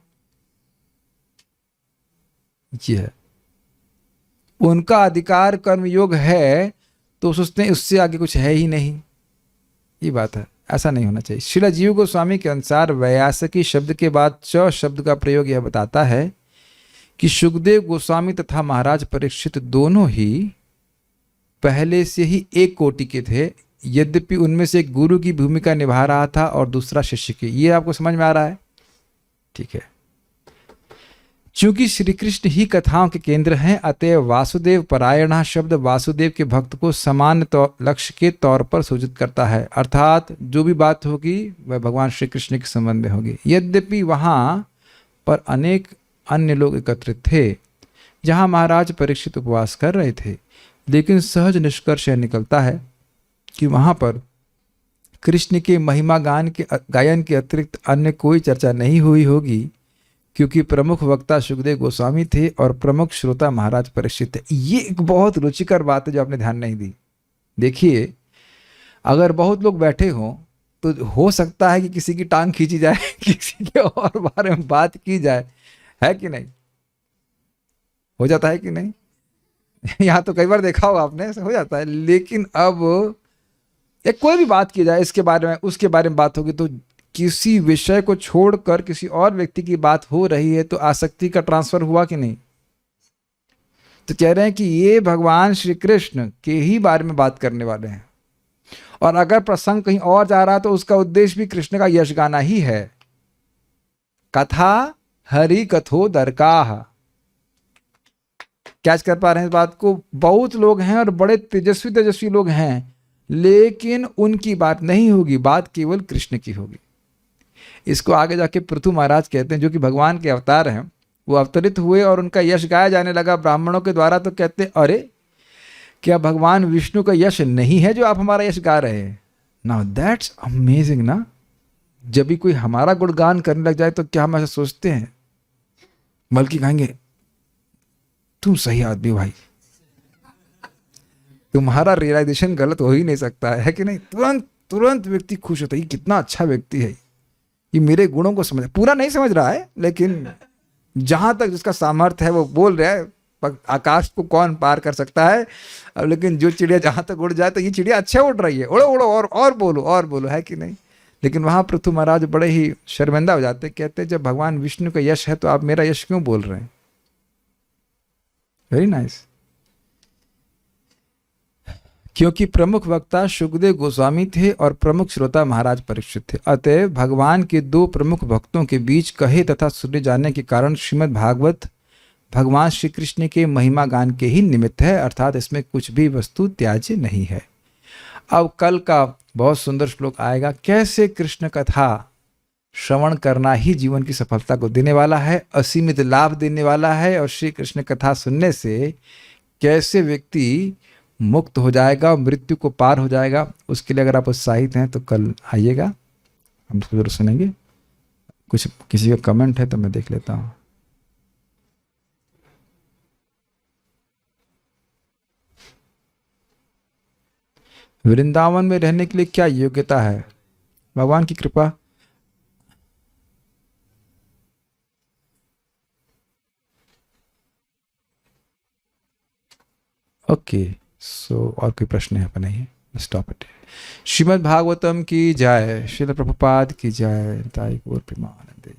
ये है उनका अधिकार, कर्मयोग है तो सोचते हैं उससे आगे कुछ है ही नहीं। ये बात है, ऐसा नहीं होना चाहिए। श्रील जीव गोस्वामी के अनुसार वैयासकी शब्द के बाद च शब्द का प्रयोग यह बताता है कि सुखदेव गोस्वामी तथा महाराज परीक्षित दोनों ही पहले से ही एक कोटि के थे, यद्यपि उनमें से एक गुरु की भूमिका निभा रहा था और दूसरा शिष्य की। ये आपको समझ में आ रहा है? ठीक है। चूंकि श्री कृष्ण ही कथाओं के केंद्र हैं, अतएव वासुदेव परायण शब्द वासुदेव के भक्त को समान लक्ष्य के तौर पर सूचित करता है। अर्थात जो भी बात होगी वह भगवान श्री कृष्ण के संबंध में होगी। यद्यपि वहां पर अनेक अन्य लोग एकत्रित थे जहां महाराज परीक्षित उपवास कर रहे थे, लेकिन सहज निष्कर्ष निकलता है कि वहां पर कृष्ण के महिमा गायन के अतिरिक्त अन्य कोई चर्चा नहीं हुई होगी, क्योंकि प्रमुख वक्ता सुखदेव गोस्वामी थे और प्रमुख श्रोता महाराज परीक्षित थे। ये एक बहुत रुचिकर बात है जो आपने ध्यान नहीं दी। देखिए, अगर बहुत लोग बैठे हों तो हो सकता है कि किसी की टांग खींची जाए, किसी के और बारे में बात की जाए, है कि नहीं? हो जाता है कि नहीं? यहाँ तो कई बार देखा होगा आपने, ऐसा हो जाता है। लेकिन अब एक कोई भी बात की जाए, इसके बारे में उसके बारे में बात होगी, तो किसी विषय को छोड़कर किसी और व्यक्ति की बात हो रही है तो आसक्ति का ट्रांसफर हुआ कि नहीं? तो कह रहे हैं कि ये भगवान श्री कृष्ण के ही बारे में बात करने वाले हैं, और अगर प्रसंग कहीं और जा रहा है तो उसका उद्देश्य भी कृष्ण का यश गाना ही है। कथा हरि कथो दरकाह। कैच कर पा रहे हैं इस बात को? बहुत लोग हैं और बड़े तेजस्वी तेजस्वी लोग हैं, लेकिन उनकी बात नहीं होगी, बात केवल कृष्ण की होगी। इसको आगे जाके पृथु महाराज कहते हैं, जो कि भगवान के अवतार हैं। वो अवतरित हुए और उनका यश गाया जाने लगा ब्राह्मणों के द्वारा, तो कहते हैं अरे क्या भगवान विष्णु का यश नहीं है जो आप हमारा यश गा रहे हैं? नाउ दैट्स अमेजिंग ना। जब भी कोई हमारा गुणगान करने लग जाए तो क्या हम ऐसा सोचते हैं? बल्कि कहेंगे तुम सही आदमी भाई, तुम्हारा रियलाइजेशन गलत हो ही नहीं सकता है कि नहीं? तुरंत तुरंत व्यक्ति खुश होता है, ये कितना अच्छा व्यक्ति है, ये मेरे गुणों को समझ, पूरा नहीं समझ रहा है, लेकिन जहां तक जिसका सामर्थ्य है वो बोल रहा है। आकाश को कौन पार कर सकता है? अब लेकिन जो चिड़िया जहां तक उड़ जाए तो ये चिड़िया अच्छा उड़ रही है, उड़ो उड़ो और बोलो, है कि नहीं? लेकिन वहां पृथु महाराज बड़े ही शर्मिंदा हो जाते, कहते जब भगवान विष्णु का यश है तो आप मेरा यश क्यों बोल रहे हैं? Very nice. क्योंकि प्रमुख वक्ता शुकदेव गोस्वामी थे और प्रमुख श्रोता महाराज परीक्षित थे, अतः भगवान के दो प्रमुख भक्तों के बीच कहे तथा सुने जाने के कारण श्रीमद् भागवत भगवान श्री कृष्ण के महिमा गान के ही निमित्त है, अर्थात इसमें कुछ भी वस्तु त्याज्य नहीं है। अब कल का बहुत सुंदर श्लोक आएगा, कैसे कृष्ण कथा श्रवण करना ही जीवन की सफलता को देने वाला है, असीमित लाभ देने वाला है, और श्री कृष्ण कथा सुनने से कैसे व्यक्ति मुक्त हो जाएगा, मृत्यु को पार हो जाएगा। उसके लिए अगर आप उत्साहित हैं तो कल आइएगा, हम उसको जरूर सुनेंगे। कुछ किसी का कमेंट है तो मैं देख लेता हूँ। वृंदावन में रहने के लिए क्या योग्यता है? भगवान की कृपा। ओके, सो और कोई प्रश्न है? अपन नहीं, स्टॉप इट। श्रीमद् भागवतम की जय, श्रील प्रभुपाद की जय, ताई गौर प्रेमानंद।